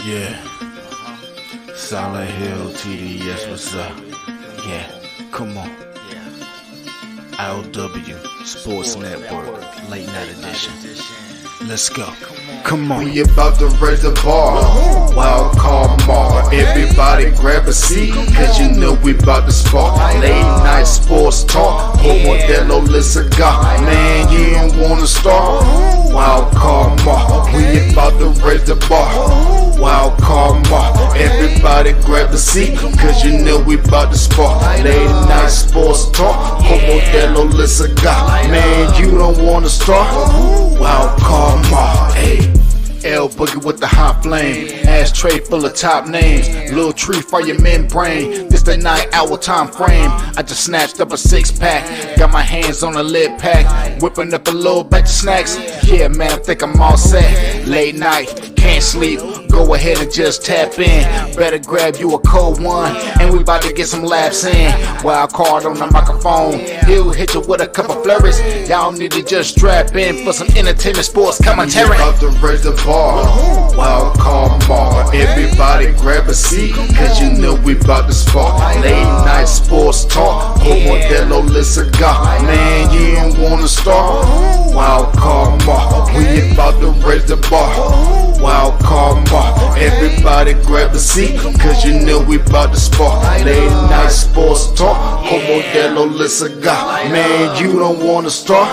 Yeah, Silent Hill TDS, what's up? Yeah, come on. I.O.W. Sports Network, late night edition. Let's go. Come on. We about to raise the bar. Wild card mark. Everybody grab a seat, cause you know we about to spark. Late night sports talk. Modelo Le Cigar. Man, you don't wanna start. Wild card mark. We about to raise the bar. Wild card mark. Everybody grab a seat, cause you know we about to spark. Late night sports talk. Modelo Le Cigar. Man, you don't wanna start. Wild card mark. Hey. L Boogie with the hot flame, ashtray full of top names, little tree for your membrane. This the 9 hour time frame. I just snatched up a 6-pack, got my hands on a lid pack, whipping up a little batch of snacks. Yeah, man, I think I'm all set. Late night, can't sleep, go ahead and just tap in. Better grab you a cold one, and we about to get some laps in. Wild card on the microphone, he'll hit you with a couple flurries. Y'all need to just strap in for some entertainment sports commentary. We about to raise the bar. Wild card mark. Everybody grab a seat, cause you know we about to spark. Late night sports talk. Modelo Le Cigar. Man, you don't wanna start. Wild card mark. We about to raise the bar. Wild card mark. Everybody grab a seat, cause you know we about to spark. Late night sports talk. Modelo Le Cigar. Man, you don't wanna start.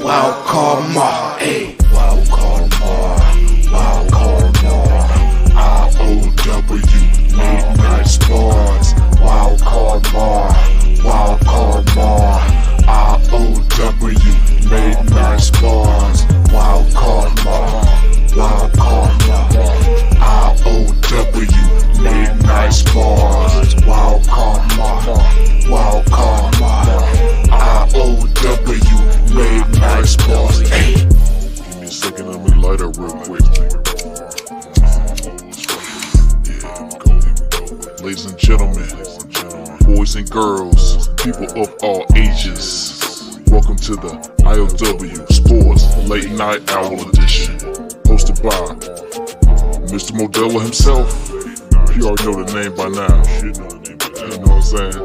Wild card mark. Hey. Wild card mark. Wild card mark. I.O.W. Late night sports. Wild card mark. Wild card mark. I.O.W. Late night sports. Wild card mark. Wild card mark. I.O.W. Late night sports. Wild card mark. Wild card mark. I.O.W. Late night sports. Hey. Give me a second, let me light up real quick. Ladies and gentlemen, boys and girls, people of all ages, welcome to the I.O.W. Sports Late Night Hour Edition, hosted by Mr. Modelo himself. You already know the name by now. You know what I'm saying?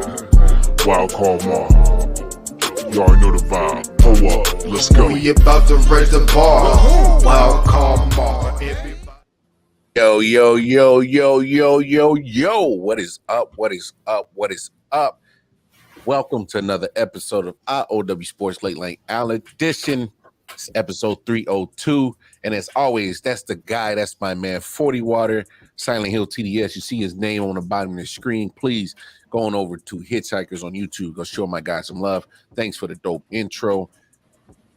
Wild Card Mark. You already know the vibe. Pull up, let's go. We about to raise the bar. Wild Card Mark. Yo, yo, yo, yo, yo, yo, yo. What is up? What is up? What is up? Welcome to another episode of I.O.W. Sports Late Night Hour Edition. It's episode 302. And as always, that's the guy, that's my man, 40 Water, Silent Hill TDS. You see his name on the bottom of the screen. Please go on over to Hitchhikers on YouTube. Go show my guy some love. Thanks for the dope intro.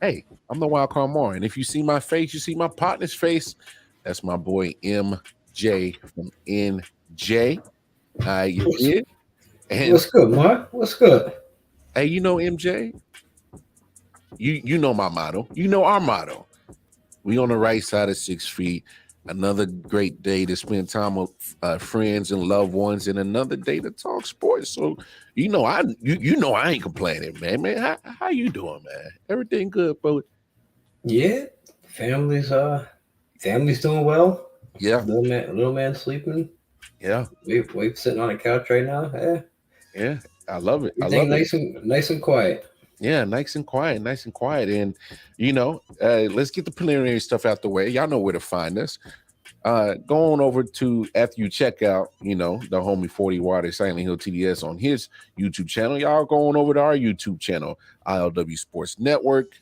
Hey, I'm the Wild Card Moore. And if you see my face, you see my partner's face. That's my boy MJ from NJ. You did? And what's good, Mark? What's good? hey, you know MJ? You know my motto. You know our motto. We on the right side of 6 feet. Another great day to spend time with friends and loved ones, and another day to talk sports. So you know I ain't complaining, man. Man, how you doing, man? Everything good, bro? Yeah, family's doing well. Yeah, little man sleeping. yeah. We sitting on a couch right now. Yeah. I love it. Everything nice and quiet. Yeah, nice and quiet. And, let's get the preliminary stuff out the way. Y'all know where to find us. Go on over to, after you check out, the homie 40 Water, Silent Hill TDS on his YouTube channel. Y'all go on over to our YouTube channel, I.O.W. Sports Network.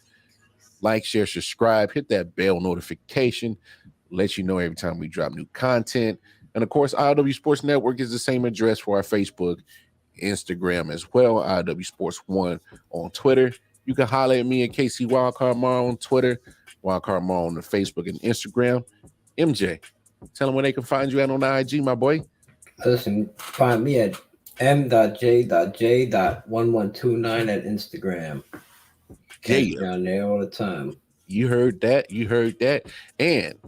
Like, share, subscribe, hit that bell notification. Let you know every time we drop new content. And, of course, I.O.W. Sports Network is the same address for our Facebook, Instagram as well, I.O.W. Sports 1 on Twitter. You can holler at me at KC Wildcard Mar on Twitter, Wildcard Mar on the Facebook and Instagram. MJ, tell them where they can find you at on the IG, my boy. Listen, find me at m.j.j.1129 at Instagram. Yeah, down there all the time. You heard that. And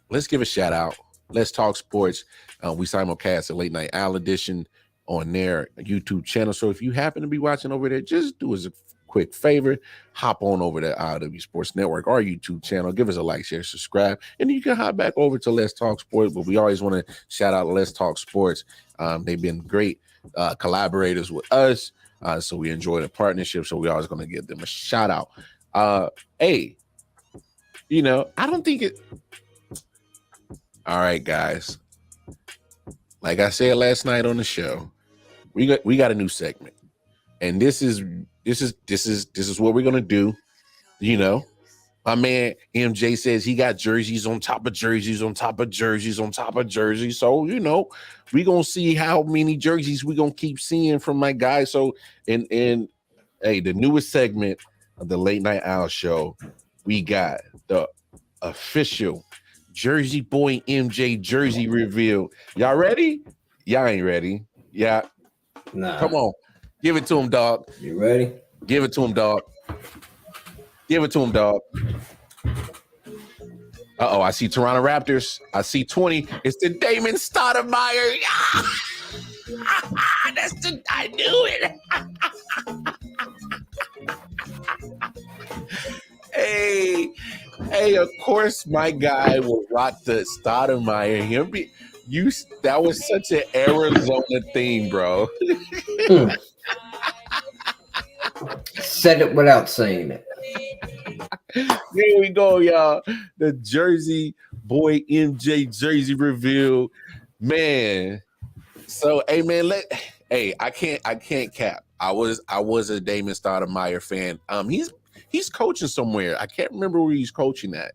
let's give a shout out. Let's talk sports. We simulcast a Late Night Hour Edition on their YouTube channel. So if you happen to be watching over there, just do us a quick favor, hop on over to I.O.W Sports Network, our YouTube channel. Give us a like, share, subscribe, and you can hop back over to Let's Talk Sports. But we always want to shout out Let's Talk Sports. They've been great collaborators with us, so we enjoy the partnership. So we always going to give them a shout out. Hey, I don't think it. All right, guys. Like I said last night on the show, we got a new segment, and this is what we're gonna do. My man MJ says he got jerseys on top of jerseys on top of jerseys on top of jerseys. So we gonna see how many jerseys we gonna keep seeing from my guy. So and hey, the newest segment of the Late Night Owl Show, we got the official Jersey Boy MJ jersey reveal. Y'all ready? Y'all ain't ready. Yeah. Nah. Come on. Give it to him, dog. You ready? Give it to him, dog. Give it to him, dog. Uh-oh, I see Toronto Raptors. I see 20. It's the Damon Stoudemire. I knew it. Hey, of course, my guy will rock the Stoudemire. That was such an Arizona thing, bro. Said it without saying it. Here we go, y'all. The Jersey Boy MJ jersey reveal, man. So, hey, man, I can't cap. I was a Damon Stoudemire fan. He's coaching somewhere. I can't remember where he's coaching at.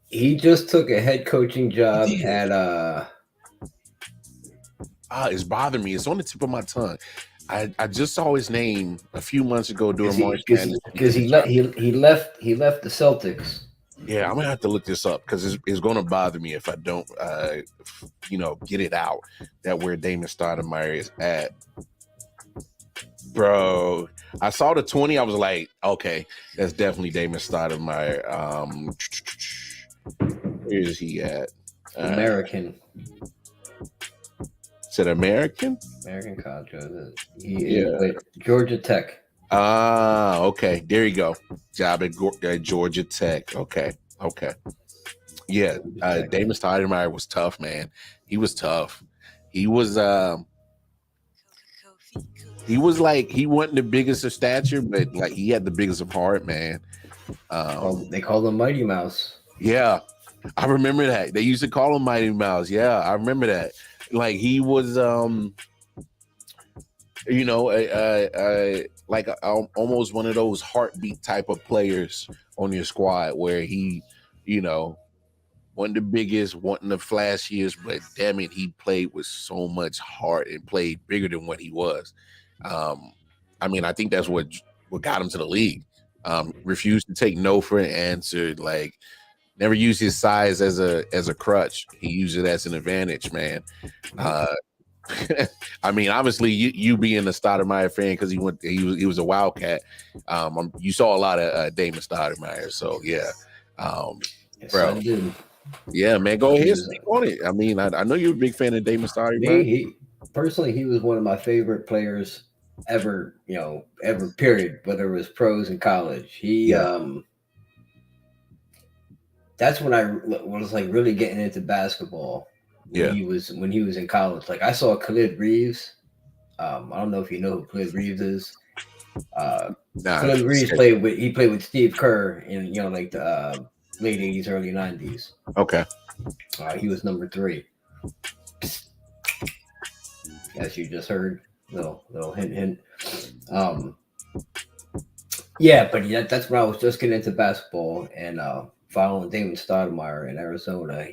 He just took a head coaching job at it's bothering me. It's on the tip of my tongue. I just saw his name a few months ago during March Madness because he left the Celtics. Yeah, I'm gonna have to look this up because it's gonna bother me if I don't get it out that where Damon Stoudemire is at. Bro, I saw the 20. I was like, okay, that's definitely Damon Stoudemire. Where is he at? American. Is it American? American college. He with Georgia Tech. Okay. There you go. Job at Georgia Tech. Okay. Yeah. Damon Stoudemire was tough, man. He was tough. He was like, he wasn't the biggest of stature, but like he had the biggest of heart, man. They called him Mighty Mouse. Yeah, I remember that. They used to call him Mighty Mouse. Yeah, I remember that. Like he was, like almost one of those heartbeat type of players on your squad where he, wasn't the biggest, wasn't the flashiest, but damn it, he played with so much heart and played bigger than what he was. I think that's what got him to the league. Refused to take no for an answer. Like never used his size as a crutch. He used it as an advantage, man. Obviously you being a Stoudemire fan because he was a Wildcat. You saw a lot of Damon Stoudemire. So yeah, Yes, bro. I did. Yeah, man. Go ahead, speak on it. I know you're a big fan of Damon Stoudemire. Personally, he was one of my favorite players ever, period, whether it was pros in college. That's when I was like really getting into basketball. When he was in college. Like I saw Khalid Reeves. I don't know if you know who Khalid Reeves is. Khalid Reeves played with Steve Kerr in like the late 80s, early 90s. Okay. He was number 3. As you just heard, little hint. That's when I was just getting into basketball and following Damon Stoudemire in Arizona.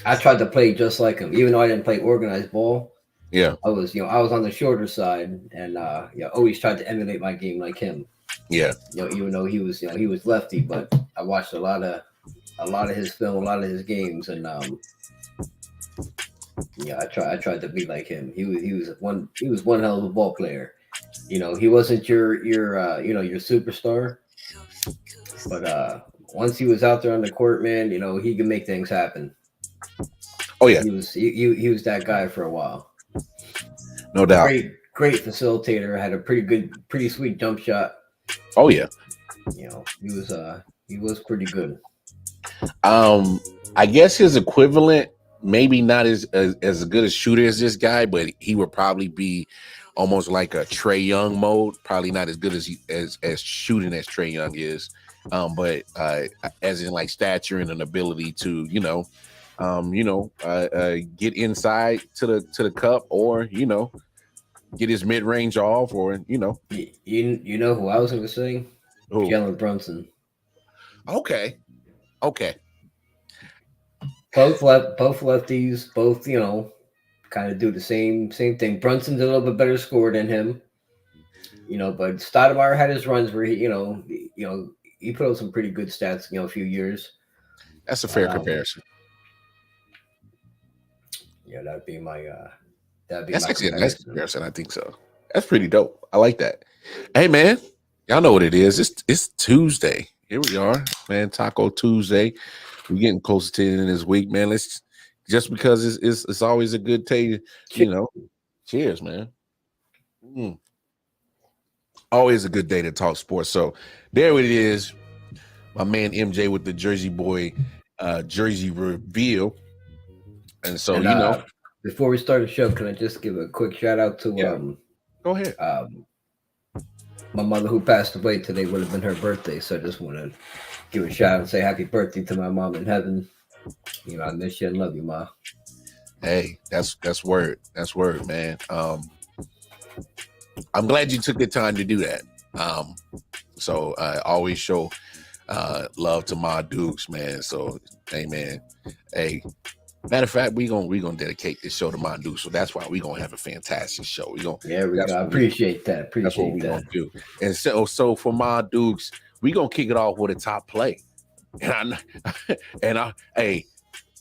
I tried to play just like him, even though I didn't play organized ball. Yeah, I was on the shorter side, and always tried to emulate my game like him. Yeah, even though he was lefty, but I watched a lot of his film, a lot of his games, and I tried to be like him. He was one hell of a ball player. He wasn't your superstar, but once he was out there on the court, man, he could make things happen. Oh yeah, he was that guy for a while. No doubt. great facilitator. Had a pretty sweet jump shot. Oh yeah. You know, he was pretty good. I guess his equivalent, maybe not as good a shooter as this guy, but he would probably be almost like a Trey Young mode. Probably not as good as shooting as Trey Young is, but as in like stature and an ability to get inside to the cup, or get his mid range off, or You know who I was going to say? Who? Jalen Brunson. Okay. Both lefties, both kind of do the same thing. Brunson's a little bit better scorer than him, but Stoudemire had his runs where he put out some pretty good stats, a few years. That's a fair comparison. Yeah, that'd be that's actually a nice comparison. I think so. That's pretty dope. I like that. Hey man, y'all know what it is. It's Tuesday. Here we are, man. Taco Tuesday. We're getting closer to the end of this week, man. Let's just because it's always a good day, Cheers, man. Always a good day to talk sports. So there it is. My man MJ with the Jersey Boy jersey reveal. And so before we start the show, can I just give a quick shout out to go ahead. My mother who passed away today would have been her birthday, so I just want to give a shout out and say happy birthday to my mom in heaven. I miss you and love you, Ma. Hey, that's word. That's word, man. I'm glad you took the time to do that. So I always show love to my Dukes, man. So hey, man. Hey, matter of fact, we're gonna dedicate this show to my Dukes. So that's why we're gonna have a fantastic show. I appreciate that. That's what we're gonna do. And so for my Dukes, we're gonna kick it off with a top play. Hey,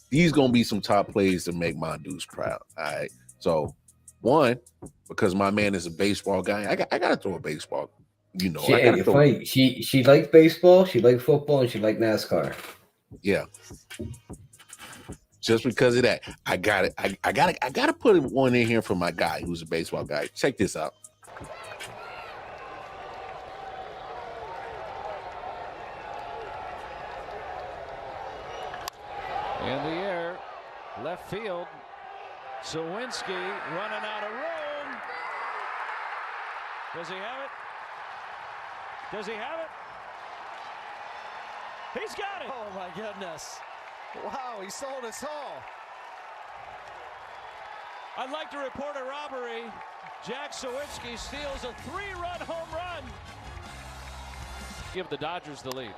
these gonna be some top plays to make my Dukes proud. All right. So one, because my man is a baseball guy, I gotta throw a baseball. She likes baseball, she likes football, and she likes NASCAR. Yeah. Just because of that, I gotta put one in here for my guy who's a baseball guy. Check this out. In the air, left field. Sawinski running out of room. Does he have it? Does he have it? He's got it. Oh my goodness. Wow, he sold us all. I'd like to report a robbery. Jack Sawinski steals a 3-run home run. Give the Dodgers the lead.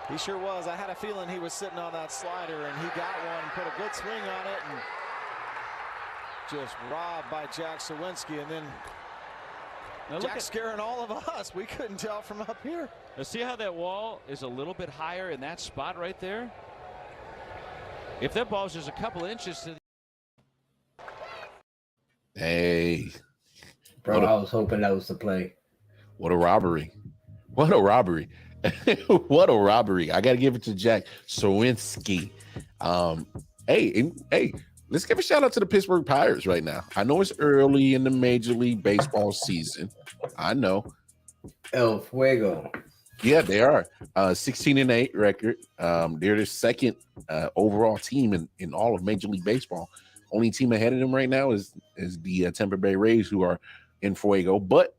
He sure was. I had a feeling he was sitting on that slider, and he got one, put a good swing on it, and just robbed by Jack Sawinski. And then Jack scaring all of us. We couldn't tell from up here. Now see how that wall is a little bit higher in that spot right there? If that ball's just a couple inches to the... Hey. Bro, I was hoping that was the play. What a robbery. What a robbery. What a robbery. I got to give it to Jack Sawinski. Hey, let's give a shout out to the Pittsburgh Pirates right now. I know it's early in the Major League Baseball season. I know. El Fuego. Yeah, they are. 16-8 record. They're the second overall team in all of Major League Baseball. Only team ahead of them right now is the Tampa Bay Rays, who are in Fuego. But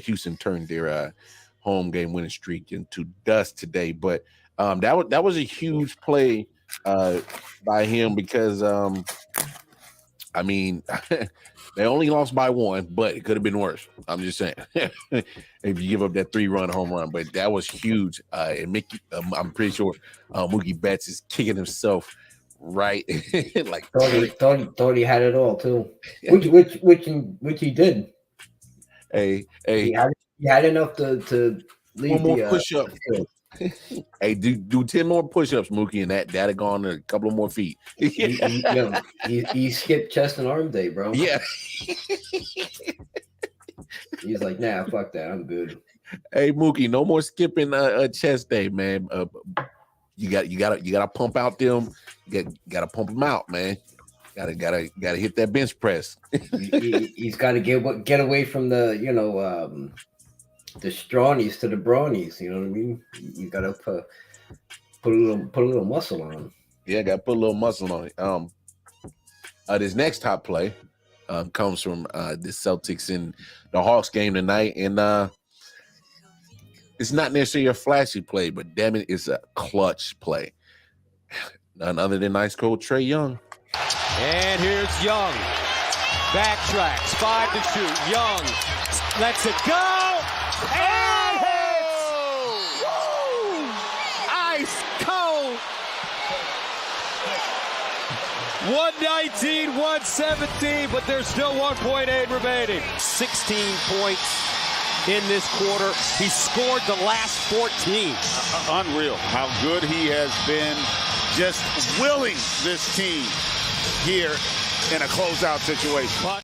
Houston turned their home game winning streak into dust today. But that was a huge play by him because I mean they only lost by one, but it could have been worse. I'm just saying if you give up that 3-run home run, but that was huge. And Mickey, I'm pretty sure Mookie Betts is kicking himself right. Like thought he had it all too, which he did. Hey, he had enough to leave one more push-up. Hey, do 10 more push-ups, Mookie, and that'd have gone a couple of more feet. he skipped chest and arm day, bro. Yeah. He's like, nah, fuck that, I'm good. Hey, Mookie, no more skipping chest day, man. You gotta pump out them. You gotta pump them out, man. Gotta hit that bench press. He's got to get away from the the strawnies to the brawnies. You know what I mean? You got to put a little muscle on. Yeah, got to put a little muscle on it. This next top play comes from the Celtics in the Hawks game tonight, and it's not necessarily a flashy play, but damn it, it's a clutch play. None other than nice coach Trae Young. And here's Young. Backtracks, 5 to shoot. Young lets it go. And hits! Woo! Ice cold. 119, 117, but there's still 1.8 remaining. 16 points in this quarter. He scored the last 14. Unreal how good he has been, just willing this team here in a closeout situation.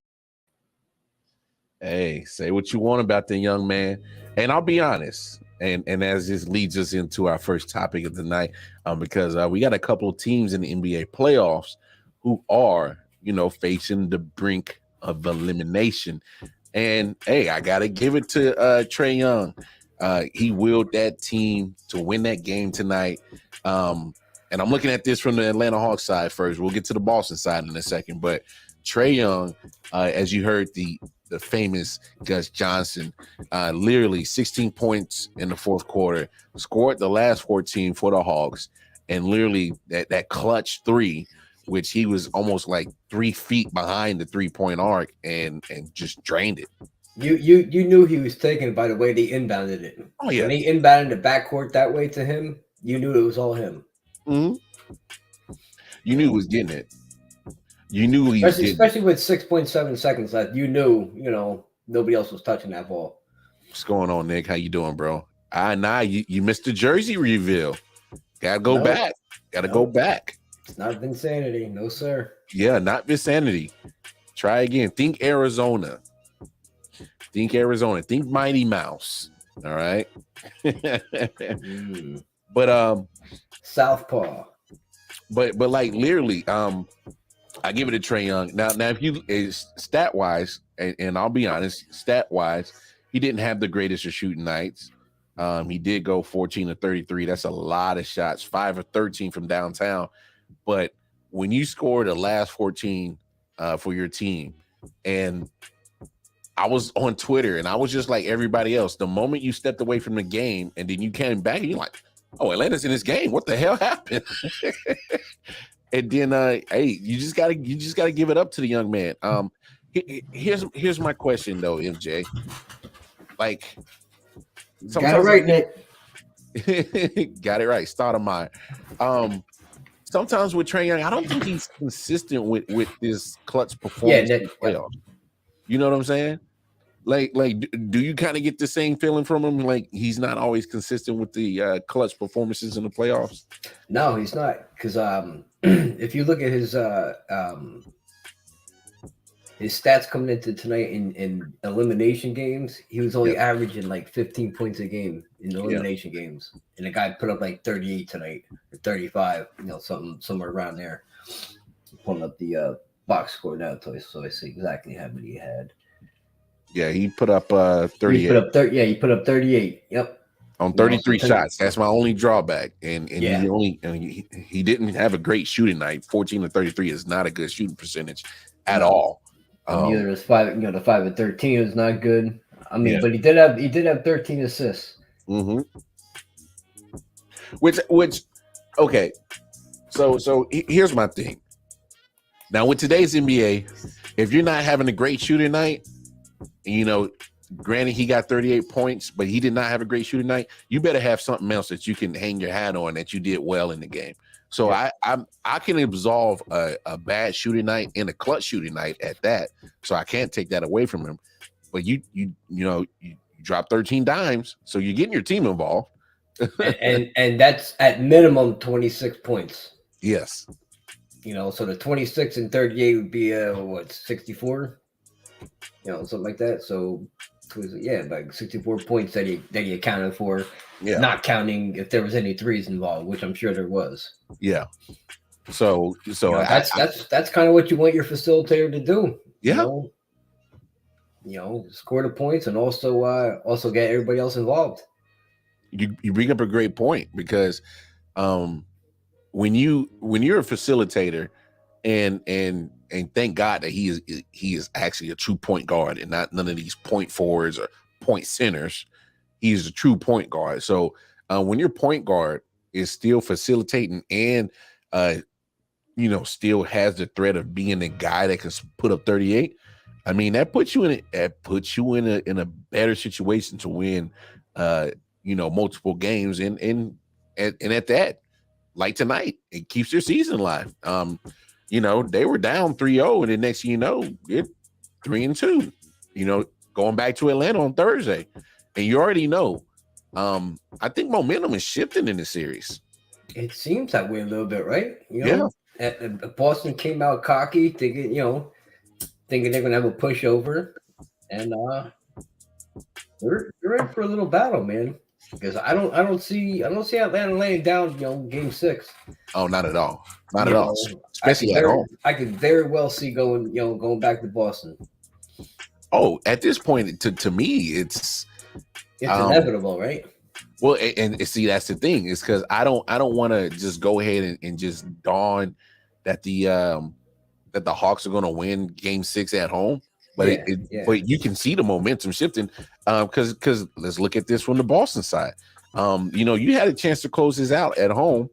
Hey, say what you want about the young man. And I'll be honest, and as this leads us into our first topic of the night, because we got a couple of teams in the NBA playoffs who are, facing the brink of elimination. And, hey, I got to give it to Trae Young. He willed that team to win that game tonight. And I'm looking at this from the Atlanta Hawks side first. We'll get to the Boston side in a second. But Trae Young, as you heard the famous Gus Johnson, literally 16 points in the fourth quarter, scored the last 14 for the Hawks, and literally that clutch three, which he was almost like 3 feet behind the three-point arc and just drained it. You knew he was taking it by the way they inbounded it. Oh, yeah. When they inbounded the backcourt that way to him, you knew it was all him. Mm-hmm. You knew he was getting it. You knew he was getting especially with 6.7 seconds left. You knew, nobody else was touching that ball. What's going on, Nick? How you doing, bro? You missed the jersey reveal. Gotta go back. Gotta go back. It's not Vinsanity. No, sir. Yeah, not Vinsanity. Try again. Think Arizona. Think Arizona. Think Mighty Mouse. All right. But Southpaw. But like literally, I give it to Trae Young. Now if you stat wise, and I'll be honest, stat wise, he didn't have the greatest of shooting nights. He did go 14 to 33. That's a lot of shots. 5 of 13 from downtown. But when you score the last 14 for your team, and I was on Twitter and I was just like everybody else, the moment you stepped away from the game and then you came back and you're like, oh, Atlanta's in this game. What the hell happened? And then hey, you just gotta give it up to the young man. Here's my question though, MJ. Like, got it right, Nick. Got it right. Stoudemire. Sometimes with Trae Young, I don't think he's consistent with this clutch performance in the playoffs. You know what I'm saying? Like, do you kind of get the same feeling from him? Like he's not always consistent with the clutch performances in the playoffs. No, he's not. Because if you look at his stats coming into tonight in elimination games, he was only averaging like 15 points a game in elimination games, and the guy put up like 38 tonight or 35. Somewhere around there. I'm pulling up the box score now, so I see exactly how many he had. Yeah, he put up 38. He put up 38. Yep. On 33 shots. That's my only drawback. And he didn't have a great shooting night. 14 to 33 is not a good shooting percentage at all. Neither is 5. The 5 and 13 is not good. I mean, but he did have 13 assists. Mm-hmm. Which okay. So here's my thing. Now with today's NBA, if you're not having a great shooting night, granted he got 38 points, but he did not have a great shooting night, you better have something else that you can hang your hat on that you did well in the game. So I can absolve a bad shooting night and a clutch shooting night at that. So I can't take that away from him. But you drop 13 dimes, so you're getting your team involved. and that's at minimum 26 points. Yes. So the 26 and 38 would be 64? Something like that. So like 64 points that he accounted for, not counting if there was any threes involved, which I'm sure there was. Yeah. So that's kind of what you want your facilitator to do. Yeah. Score the points and also get everybody else involved. You bring up a great point, because when you're a facilitator, and thank God that he is actually a true point guard and not none of these point forwards or point centers. He's a true point guard. So when your point guard is still facilitating and still has the threat of being the guy that can put up 38, I mean, that puts you in a better situation to win multiple games, and at that, like tonight, it keeps your season alive. They were down 3-0, and the next thing you know, it 3-2. Going back to Atlanta on Thursday, and you already know. I think momentum is shifting in the series. It seems that way a little bit, right? Boston came out cocky, thinking they're gonna have a pushover, and they're in for a little battle, man. Because I don't see Atlanta laying down, game 6. Oh, not at all. Not at all. Especially at home. I could very well see going back to Boston. Oh, at this point, to me, it's inevitable, right? Well, and see, that's the thing, is because I don't want to just go ahead and just dawn that the Hawks are going to win Game 6 at home. But but you can see the momentum shifting, because let's look at this from the Boston side. You had a chance to close this out at home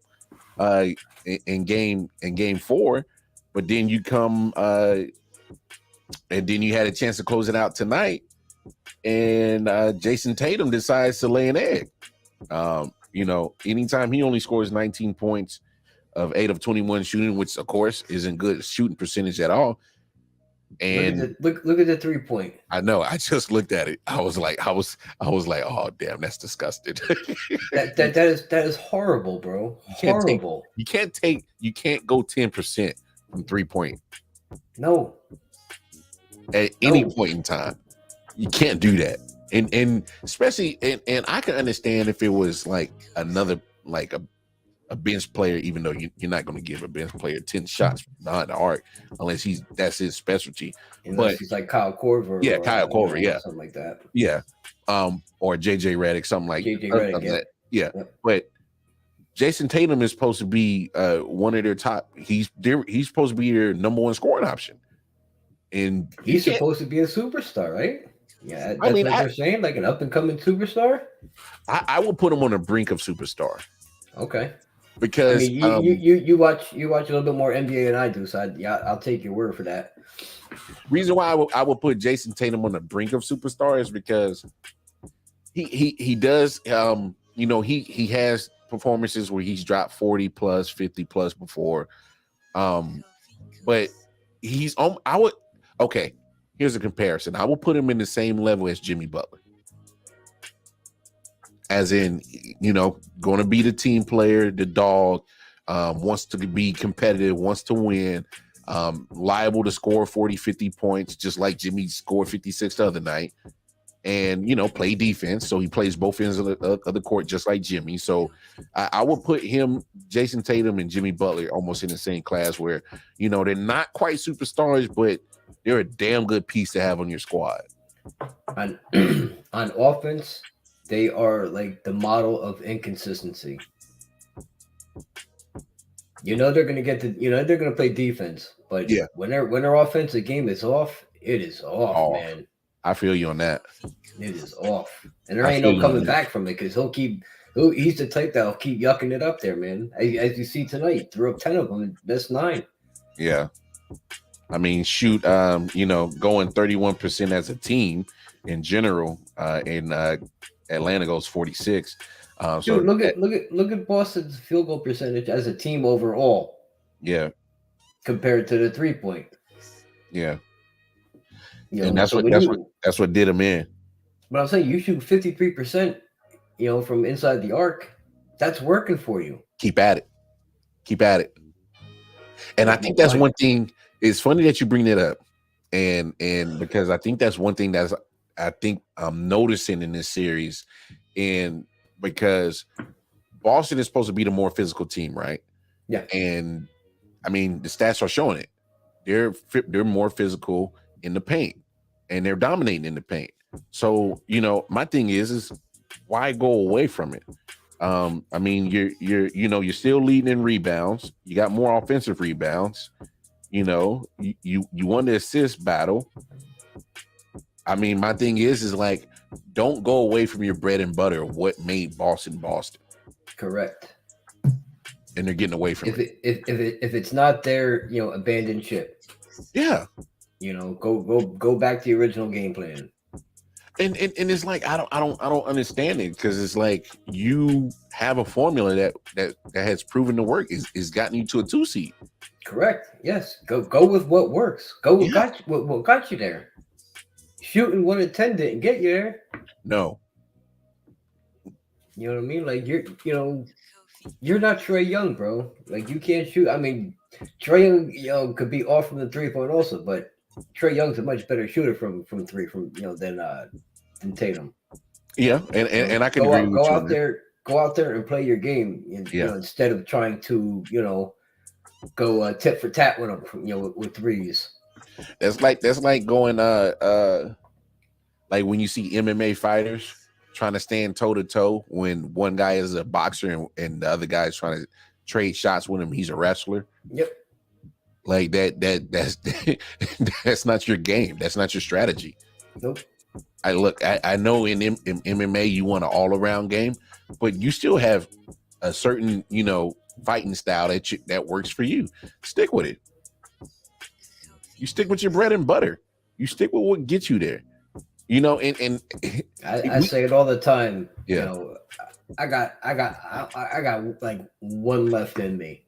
in game 4, but then you come and then you had a chance to close it out tonight, and Jason Tatum decides to lay an egg. Anytime he only scores 19 points of 8 of 21 shooting, which of course isn't good shooting percentage at all. And look at the 3-point. I know. I just looked at it. I was like, oh damn, that's disgusting. that is horrible, bro. Horrible. You can't go 10% from 3-point. No. At any point in time, you can't do that. And especially, and I can understand if it was like another, like a bench player, even though you're not going to give a bench player 10 shots behind the arc unless that's his specialty. Unless he's like Kyle Korver. Yeah, Kyle Korver, yeah. Something like that. Yeah. Or JJ Redick, something like that. Yeah. Yep. But Jason Tatum is supposed to be one of their top. He's supposed to be their number 1 scoring option. And he's supposed to be a superstar, right? Yeah, that's what they're saying, like an up-and-coming superstar? I would put him on the brink of superstar. Okay. Because you watch a little bit more NBA than I do, so I'll take your word for that. Reason why I would put Jason Tatum on the brink of superstar is because he does he has performances where he's dropped 40 plus, 50 plus before, but he's here's a comparison. I will put him in the same level as Jimmy Butler. As in, going to be the team player, the dog, wants to be competitive, wants to win, liable to score 40, 50 points, just like Jimmy scored 56 the other night, and, play defense. So he plays both ends of the court, just like Jimmy. So I would put him, Jason Tatum, and Jimmy Butler almost in the same class where, they're not quite superstars, but they're a damn good piece to have on your squad. On offense, they are like the model of inconsistency. They're going to they're going to play defense, but when their offensive game is off, it is off, man. I feel you on that. It is off, and there ain't no coming back from it because he's the type that'll keep yucking it up there, man. As you see tonight, threw up 10 of them, that's 9. Yeah. I mean, shoot, going 31% as a team in general, and Atlanta goes 46. So look at Boston's field goal percentage as a team overall. Yeah. Compared to the 3-point. Yeah. And that's what did them in. But I'm saying you shoot 53%, from inside the arc. That's working for you. Keep at it. And I think that's one thing. It's funny that you bring that up, and because I think that's one thing I'm noticing in this series, and because Boston is supposed to be the more physical team, right? Yeah. And I mean, the stats are showing it. They're more physical in the paint, and they're dominating in the paint. So, my thing is why go away from it? I mean, you're still leading in rebounds. You got more offensive rebounds. You won the assist battle. I mean, my thing is like, don't go away from your bread and butter. What made Boston Boston? Correct. And they're getting away from it. If it's not there, abandon ship. Yeah. Go back to the original game plan. And it's like I don't understand it, because it's like you have a formula that has proven to work. Is gotten you to a 2 seed. Correct. Yes. Go with what works. Go with what got you there. Shooting 1 in 10 didn't get you there. No. You know what I mean? Like you're not Trae Young, bro. Like you can't shoot. I mean, Trae Young, could be off from the 3-point also, but Trae Young's a much better shooter from three than Tatum. Yeah, and I can agree with you. Go out there and play your game. Instead of trying to go tit for tat with them, with threes. That's like going like when you see MMA fighters trying to stand toe to toe when one guy is a boxer and the other guy is trying to trade shots with him. He's a wrestler. Yep. Like that's that's not your game. That's not your strategy. Nope. I know in MMA you want an all around game, but you still have a certain fighting style that works for you. Stick with it. You stick with your bread and butter. You stick with what gets you there. And I say it all the time. Yeah. I got like one left in me,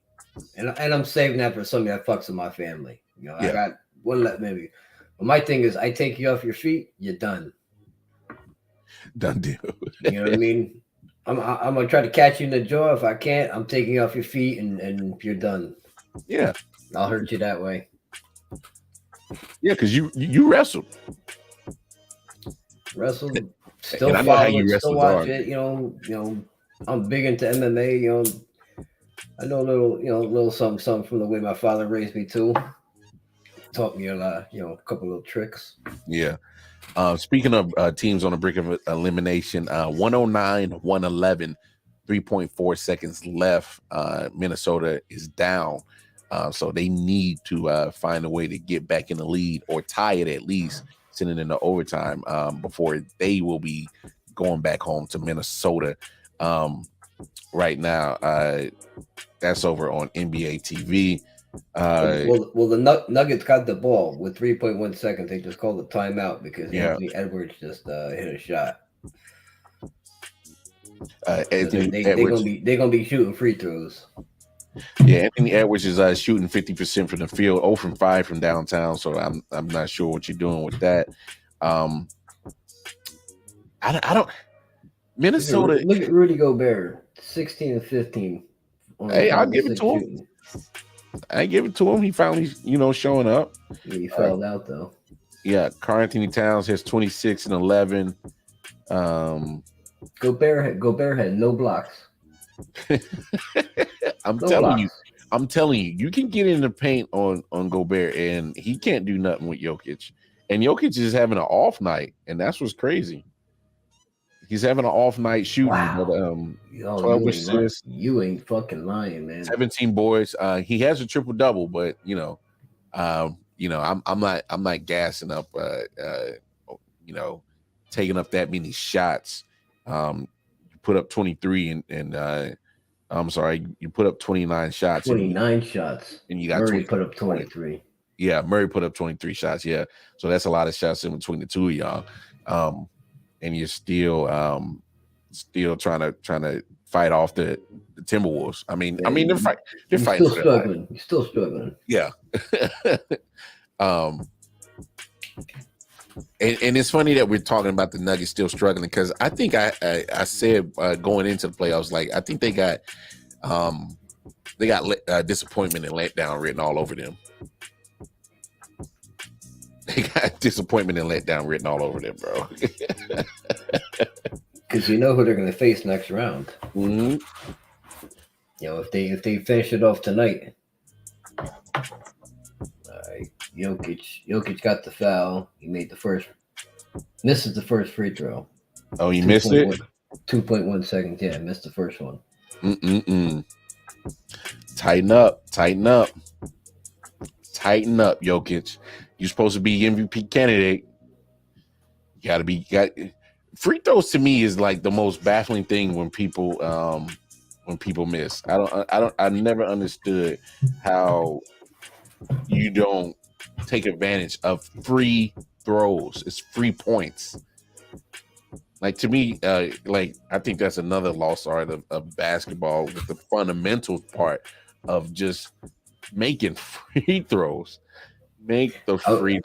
and I'm saving that for something that fucks with my family. I got one left maybe. But my thing is, I take you off your feet, you're done. Done deal. You know what I mean? I'm gonna try to catch you in the jaw. If I can't, I'm taking you off your feet, and you're done. Yeah. I'll hurt you that way. Yeah, because you wrestled. Wrestled. Still follow it, still watch it. I'm big into MMA. I know a little something from the way my father raised me too. Taught me a lot, a couple little tricks. Yeah. Speaking of teams on the brink of elimination, 109-111, 3.4 seconds left. Minnesota is down. So they need to find a way to get back in the lead or tie it at least, sending into overtime before they will be going back home to Minnesota. Right now, that's over on NBA TV. Well, the Nuggets got the ball with 3.1 seconds. They just called a timeout because Anthony Edwards just hit a shot. They're gonna be shooting free throws. Yeah, Anthony Edwards is shooting 50% from the field, 0 from 5 from downtown. So I'm not sure what you're doing with that. I don't. Minnesota. Look at Rudy Gobert, 16 and 15. Hey, I'll give it to him. I give it to him. He finally, showing up. Yeah, he fell out though. Yeah, Karl Anthony Towns has 26 and 11. Gobert had no blocks. I'm telling you, you can get in the paint on Gobert, and he can't do nothing with Jokic. And Jokic is having an off night, and that's what's crazy. He's having an off night shooting. Wow. But, 12 assists. You ain't fucking lying, man. 17 boards. He has a triple double, but I'm not gassing up. Taking up that many shots. You put up 23 and I'm sorry, you put up 29 shots. 29 shots. And you got Murray put up 23. Yeah, Murray put up 23 shots. Yeah. So that's a lot of shots in between the two of y'all. And you're still trying to fight off the Timberwolves. I mean, they're fighting. Still struggling. You're still struggling. Yeah. And it's funny that we're talking about the Nuggets still struggling, because I think I said going into the playoffs, like I think they got disappointment and letdown written all over them. They got disappointment and letdown written all over them, bro. Because you know who they're going to face next round. Mm-hmm. If they finish it off tonight, right. Jokic got the foul. He misses the first free throw. Oh, you missed it? 2.1 seconds. Yeah, missed the first one. Tighten up, Jokic. You're supposed to be MVP candidate. Free throws to me is like the most baffling thing when people miss. I never understood how you don't take advantage of free throws. It's free points. Like, to me, like, I think that's another lost art of basketball, with the fundamental part of just making free throws. Make the free.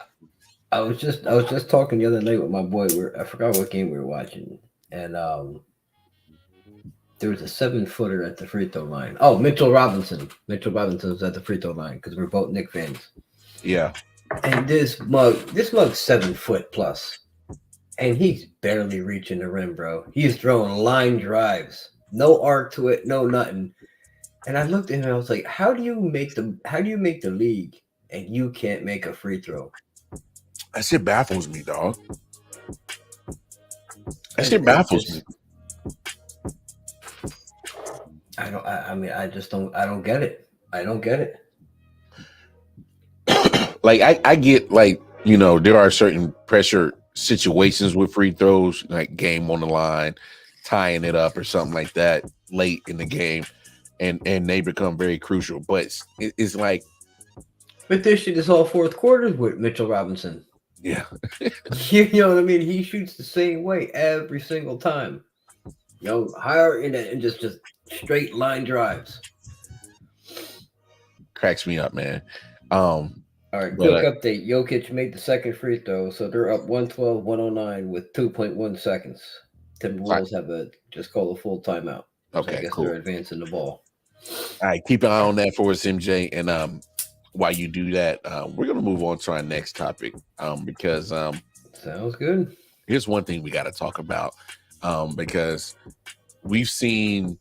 I was just talking the other night with my boy. I forgot what game we were watching, and there was a 7-footer at the free throw line. Oh, Mitchell Robinson. Mitchell Robinson was at the free throw line because we're both Knicks fans. Yeah. And this mug's 7 foot plus, and he's barely reaching the rim, bro. He's throwing line drives, no arc to it, no nothing. And I looked at him and I was like, how do you make the league and you can't make a free throw? That shit baffles me, dog. That shit baffles me. I don't get it. I don't get it. Like, I get, like, you know, there are certain pressure situations with free throws, like game on the line, tying it up or something like that late in the game, and they become very crucial. But it's like, but this shit is all fourth quarters with Mitchell Robinson. Yeah. You know what I mean? He shoots the same way every single time. You know, higher and just straight line drives. Cracks me up, man. All right, quick update. Jokic made the second free throw, so they're up 112-109 with 2.1 seconds. Timberwolves have just call a full timeout. Okay, so I guess cool. They're advancing the ball. All right, keep an eye on that for us, MJ. And while you do that, we're gonna move on to our next topic. Because sounds good. Here's one thing we got to talk about. Because we've seen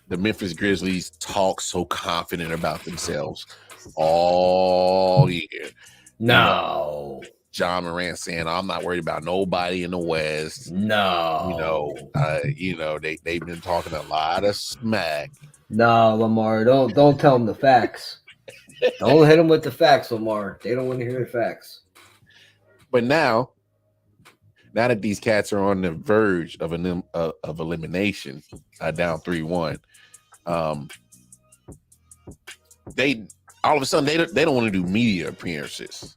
the Memphis Grizzlies talk so confident about themselves all year. No. Ja Morant saying, I'm not worried about nobody in the West. No. They've been talking a lot of smack. No, Lamar, don't tell them the facts. Don't hit them with the facts, Lamar. They don't want to hear the facts. But now that these cats are on the verge of elimination, down 3-1, they all of a sudden they don't want to do media appearances.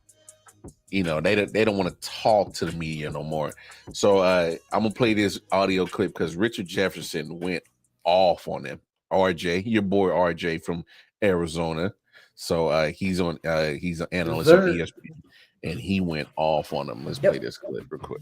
You know, they don't want to talk to the media no more. So I'm gonna play this audio clip because Richard Jefferson went off on them. RJ, your boy RJ from Arizona. So he's an analyst on ESPN, and he went off on them. Let's play this clip real quick.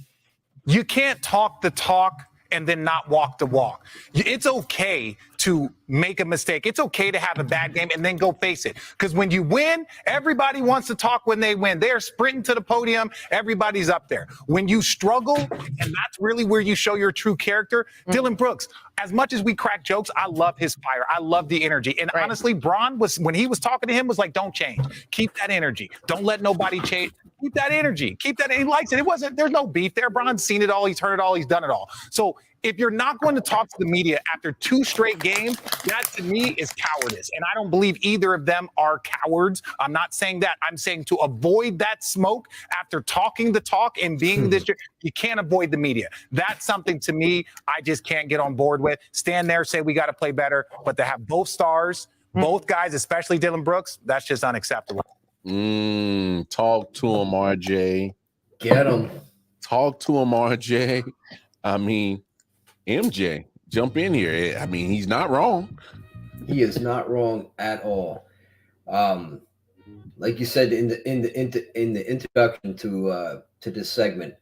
You can't talk the talk and then not walk the walk. It's okay to make a mistake. It's okay to have a bad game and then go face it. Because when you win, everybody wants to talk when they win. They're sprinting to the podium. Everybody's up there. When you struggle, and that's really where you show your true character. Dylan Brooks, as much as we crack jokes, I love his fire. I love the energy. And honestly, Bron when he was talking to him, was like, don't change. Keep that energy. Don't let nobody change. Keep that energy. Keep that. He likes it. There's no beef there. Bron's seen it all. He's heard it all. He's done it all. So if you're not going to talk to the media after 2 straight games, that to me is cowardice. And I don't believe either of them are cowards. I'm not saying that. I'm saying to avoid that smoke after talking the talk and being this, you can't avoid the media. That's something to me I just can't get on board with. Stand there, say we got to play better, but to have both stars, both guys, especially Dylan Brooks, that's just unacceptable. Talk to him, RJ. Get him. Talk to him, RJ. I mean, MJ, jump in here. I mean, he's not wrong. He is not wrong at all. Like you said in the introduction to this segment,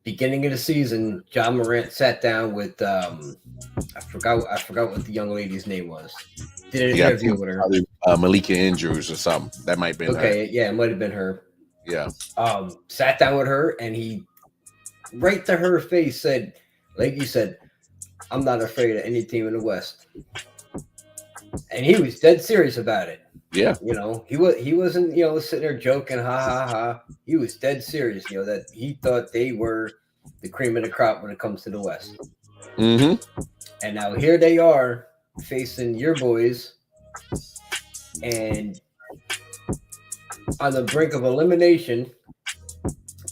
beginning of the season, Ja Morant sat down with I forgot what the young lady's name was. Did an interview with her. Malika Andrews or something. That might have been her. Yeah, it might have been her. Yeah. Sat down with her and he right to her face said, like you said, I'm not afraid of any team in the West. And he was dead serious about it. Yeah. You know, he wasn't, you know, sitting there joking, ha ha ha. He was dead serious, you know, that he thought they were the cream of the crop when it comes to the West. Mm-hmm. And now here they are facing your boys and on the brink of elimination,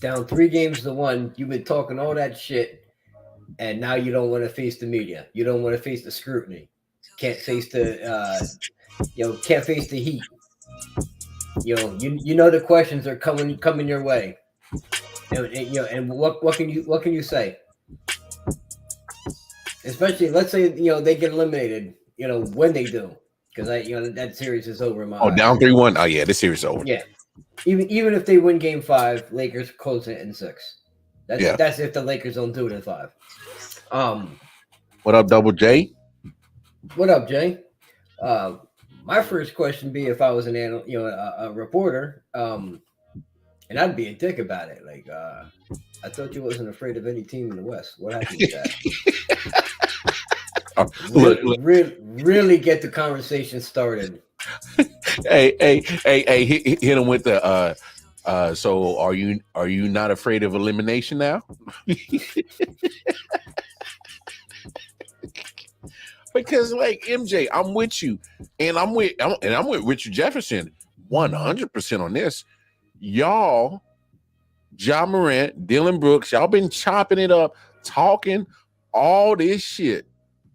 down 3-1. You've been talking all that shit, and now you don't want to face the media. You don't want to face the scrutiny. Can't face the can't face the heat. You know the questions are coming your way. And what can you say? Especially, let's say they get eliminated. When they do, because that series is over in my eyes. Down 3-1. Oh yeah, this series is over. Yeah, even if they win Game 5, Lakers close it in 6. That's if the Lakers don't do it in 5. What up, Double J? What up, Jay? My first question be if I was a reporter, and I'd be a dick about it. Like, I thought you wasn't afraid of any team in the West. What happened with that? Really get the conversation started. Hey, hit him with the so are you not afraid of elimination now? Because like MJ, I'm with you, and I'm with Richard Jefferson 100% on this. Y'all, Ja Morant, Dylan Brooks, y'all been chopping it up, talking all this shit.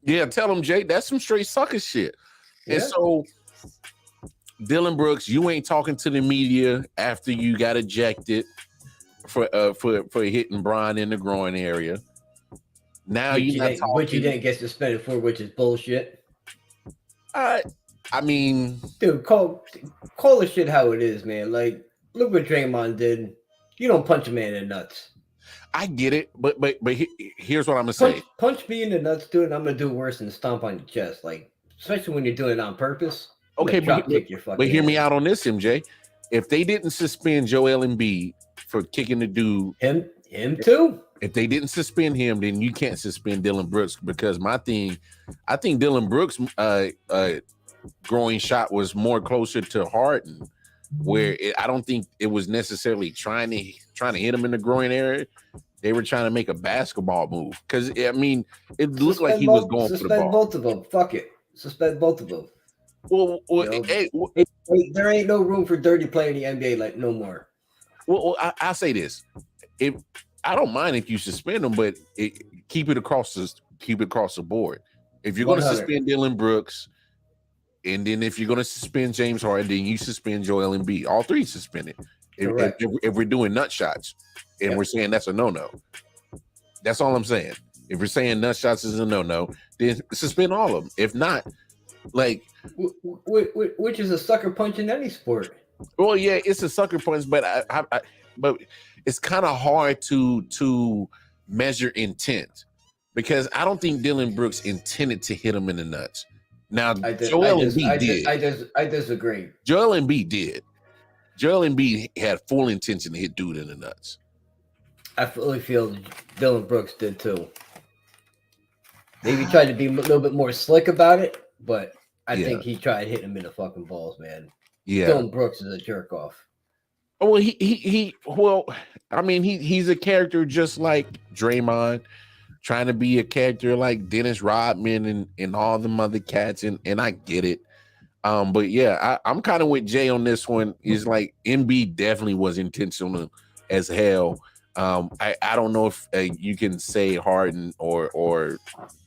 Yeah, tell them, Jay, that's some straight sucker shit. Yeah. And so, Dylan Brooks, you ain't talking to the media after you got ejected for hitting Brian in the groin area. Now you're not talking. Which you didn't get suspended for, which is bullshit. I mean, dude, call the shit how it is, man. Like, look what Draymond did. You don't punch a man in the nuts. I get it, but here's what I'm gonna say. Punch me in the nuts, dude, and I'm gonna do worse than stomp on your chest. Like, especially when you're doing it on purpose. Okay, but hear me out on this, MJ. If they didn't suspend Joel Embiid for kicking the dude, him too. If they didn't suspend him, then you can't suspend Dylan Brooks, because I think Dylan Brooks' groin shot was more closer to Harden, where I don't think it was necessarily trying to hit him in the groin area. They were trying to make a basketball move, because I mean it looked like he was going for the ball. Suspend both of them. Fuck it. Suspend both of them. Well, there ain't no room for dirty play in the NBA like no more. Well, I say this: if I don't mind if you suspend them, but keep it across the board. If you're going to suspend Dylan Brooks, and then if you're going to suspend James Harden, then you suspend Joel Embiid. All three suspended. If we're doing nut shots, and we're saying that's a no-no, that's all I'm saying. If we're saying nut shots is a no-no, then suspend all of them. If not, like, which is a sucker punch in any sport. Well, yeah, it's a sucker punch, but but it's kind of hard to measure intent, because I don't think Dylan Brooks intended to hit him in the nuts. Now, Joel Embiid did. I disagree. Joel Embiid did. Joel Embiid had full intention to hit dude in the nuts. I fully feel Dylan Brooks did too. Maybe tried to be a little bit more slick about it, but I think he tried hitting him in the fucking balls, man. Yeah, Dylan Brooks is a jerk off. Well, he's a character just like Draymond, trying to be a character like Dennis Rodman and all them other cats, and I get it. But yeah, I'm kind of with Jay on this one. Is like Embiid definitely was intentional as hell. I don't know if you can say Harden or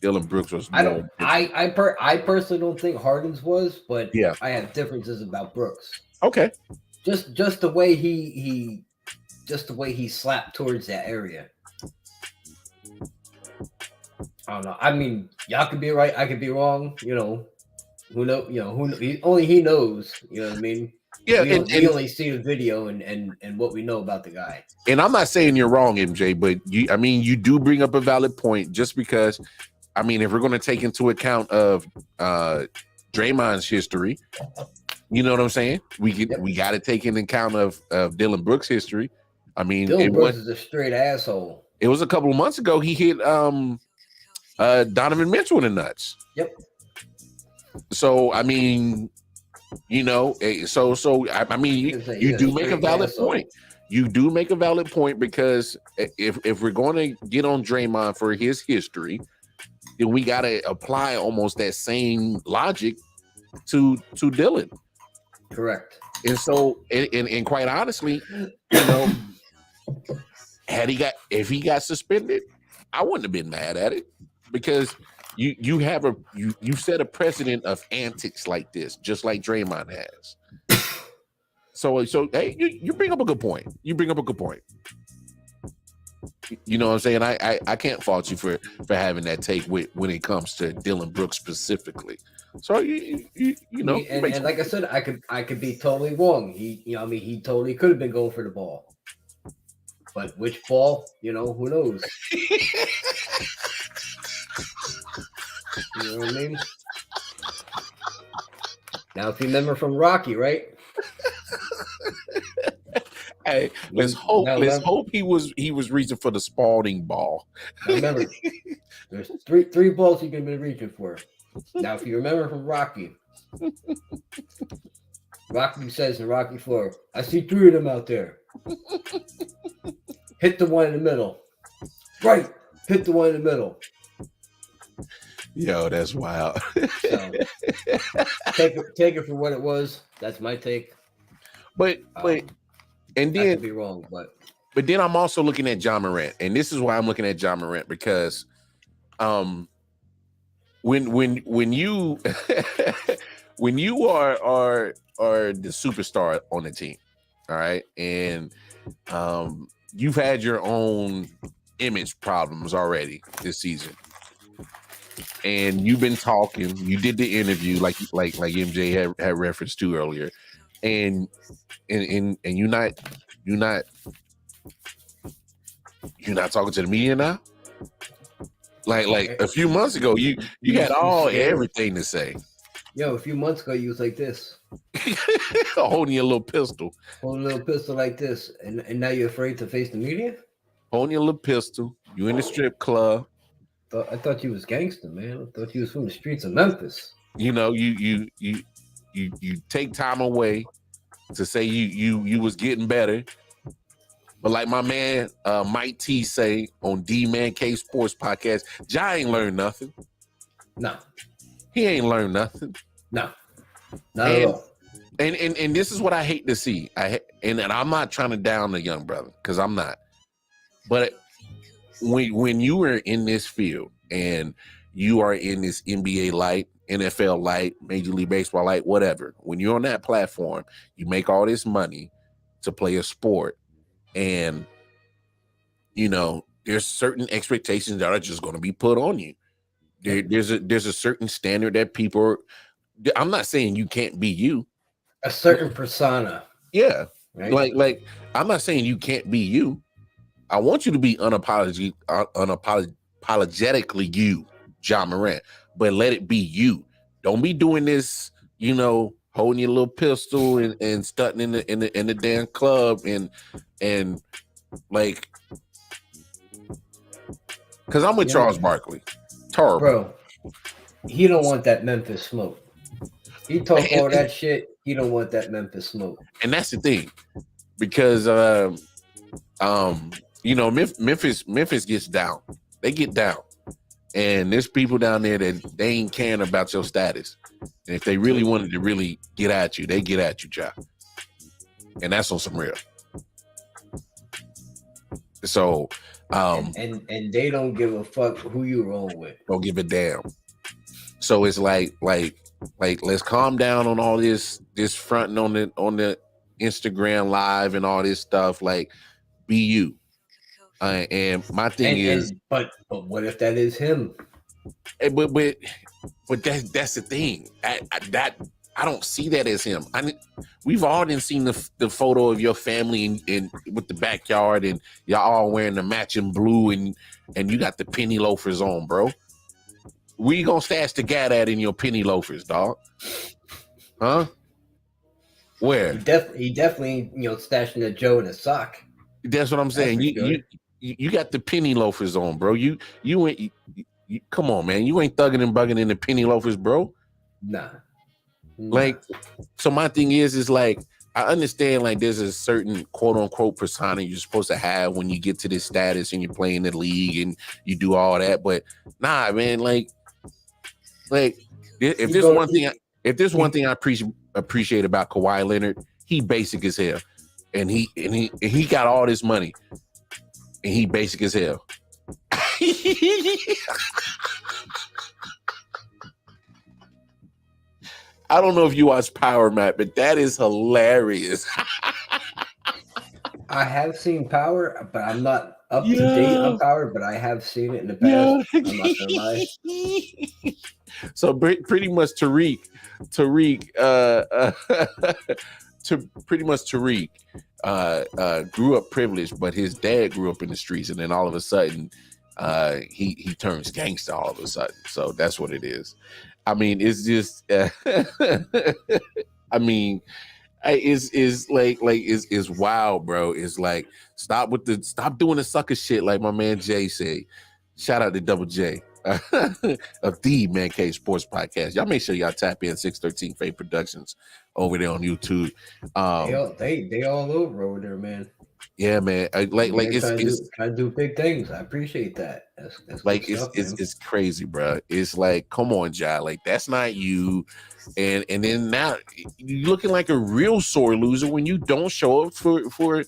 Dylan Brooks was. I personally don't think Harden's was, but yeah, I have differences about Brooks. Okay, just the way he slapped towards that area. I don't know. I mean, y'all could be right. I could be wrong. Who knows? Only he knows. You know what I mean? Yeah, we only see the video and what we know about the guy. And I'm not saying you're wrong, MJ, but you do bring up a valid point. Just because, if we're going to take into account of Draymond's history, you know what I'm saying? We got to take into account of Dylan Brooks' history. Dylan Brooks is a straight asshole. It was a couple of months ago. He hit Donovan Mitchell in the nuts. Yep. So You know, I mean, you do make a valid point. You do make a valid point because if we're going to get on Draymond for his history, then we got to apply almost that same logic to Dylan. Correct. And so, and quite honestly, you know, if he got suspended, I wouldn't have been mad at it because you set a precedent of antics like this, just like Draymond has. So hey, you bring up a good point. You bring up a good point. You know what I'm saying? I can't fault you for having that take when it comes to Dylan Brooks specifically. So you know, and like I said, I could be totally wrong. He totally could have been going for the ball, but which ball? You know, who knows? You know what I mean? Now, if you remember from Rocky, right? Hey, let's hope he was reaching for the Spalding ball. Now remember, there's three balls you can be reaching for. Now, if you remember from Rocky, Rocky says in Rocky 4, I see 3 of them out there. Hit the one in the middle. Right. Hit the one in the middle. Yo, that's wild. So, take it for what it was. That's my take. But and then I could be wrong, but then I'm also looking at John Morant, and this is why I'm looking at John Morant because when you when you are the superstar on the team, all right, and you've had your own image problems already this season, and you've been talking. You did the interview like MJ had referenced to earlier, and you're not talking to the media now. Like a few months ago, you had everything to say. Yo, a few months ago, you was like this, holding your little pistol, like this, and now you're afraid to face the media. Holding your little pistol. You in the strip club. I thought you was gangster, man. I thought you was from the streets of Memphis. You know, you take time away to say you was getting better. But like my man Mike T say on D-Man K Sports Podcast, Ja ain't learned nothing. No. He ain't learned nothing. No. Not at all. And this is what I hate to see. And I'm not trying to down the young brother, because I'm not. But when you are in this field and you are in this NBA light, NFL light, Major League Baseball light, whatever, when you're on that platform, you make all this money to play a sport. And, you know, there's certain expectations that are just going to be put on you. There's a certain standard that people I'm not saying you can't be you. A certain persona. Yeah. Right? Like I'm not saying you can't be you. I want you to be unapologetically you, John Morant, but let it be you. Don't be doing this, you know, holding your little pistol and stunting in the damn club and like, because I'm with Charles Barkley. Terrible. Bro, he don't want that Memphis smoke. He talk all that shit. He don't want that Memphis smoke. And that's the thing, because you know, Memphis gets down. They get down, and there's people down there that they ain't caring about your status. And if they really wanted to really get at you, they get at you, Ja. And that's on some real. So, and they don't give a fuck who you roll with. Don't give a damn. So it's like let's calm down on all this fronting on the Instagram live and all this stuff. Like, be you. And my thing is, but what if that is him? But that's the thing. I don't see that as him. We've all seen the photo of your family in with the backyard, and y'all all wearing the matching blue, and you got the penny loafers on, bro. Where you gonna stash the gat at in your penny loafers, dog? Huh? Where? He definitely stashing a Joe in a sock. That's what I'm saying. You got the penny loafers on, bro. You come on, man. You ain't thugging and bugging in the penny loafers, bro. Nah. Like, so my thing is like, I understand like there's a certain quote unquote persona you're supposed to have when you get to this status and you're playing the league and you do all that, but nah, man, like if there's one thing I appreciate about Kawhi Leonard, he basic as hell, and he got all this money, and he basic as hell. I don't know if you watch Power, Matt, but that is hilarious. I have seen Power, but I'm not up to date on Power, but I have seen it in the past. I'm not gonna lie. So pretty much Tariq grew up privileged, but his dad grew up in the streets, and then all of a sudden he turns gangster all of a sudden. So that's what it is. I mean, it's just I mean, it's wild, bro. It's like stop doing the sucker shit, like my man Jay said. Shout out to Double J of the Man Cave Sports Podcast. Y'all make sure y'all tap in 613 Fate Productions over there on YouTube. They all over there, man. Yeah, man. It's trying to do big things. I appreciate that. That's like stuff, it's crazy, bro. It's like, come on, Jai. Like that's not you. And then now you're looking like a real sore loser when you don't show up for.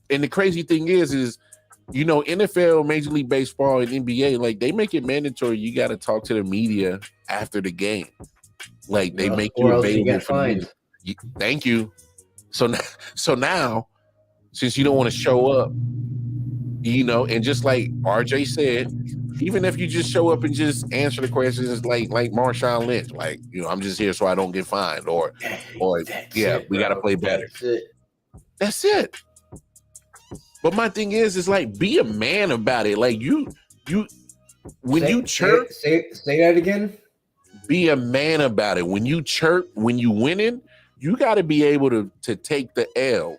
And the crazy thing is you know, NFL, Major League Baseball, and NBA, like they make it mandatory. You got to talk to the media after the game. Like they make you available for the media. Thank you. So now, since you don't want to show up, you know, and just like RJ said, even if you just show up and just answer the questions, like Marshawn Lynch, like, you know, I'm just here so I don't get fined, or we got to play better. That's it. But my thing is like, be a man about it. Like you chirp, say that again. Be a man about it. When you chirp, when you winning, you got to be able to take the L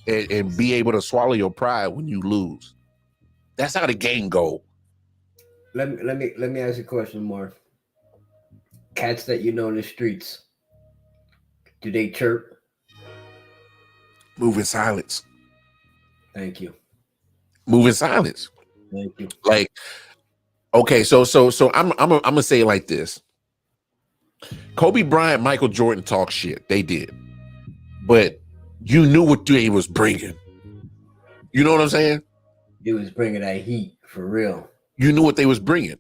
and be able to swallow your pride when you lose. That's how the game go. Let me ask you a question more. Cats that you know in the streets, do they chirp? Move in silence. Thank you. Move in silence. Thank you. Like, okay, so I'm gonna say it like this. Kobe Bryant, Michael Jordan talk shit. They did, but you knew what they was bringing. You know what I'm saying? They was bringing that heat for real. You knew what they was bringing.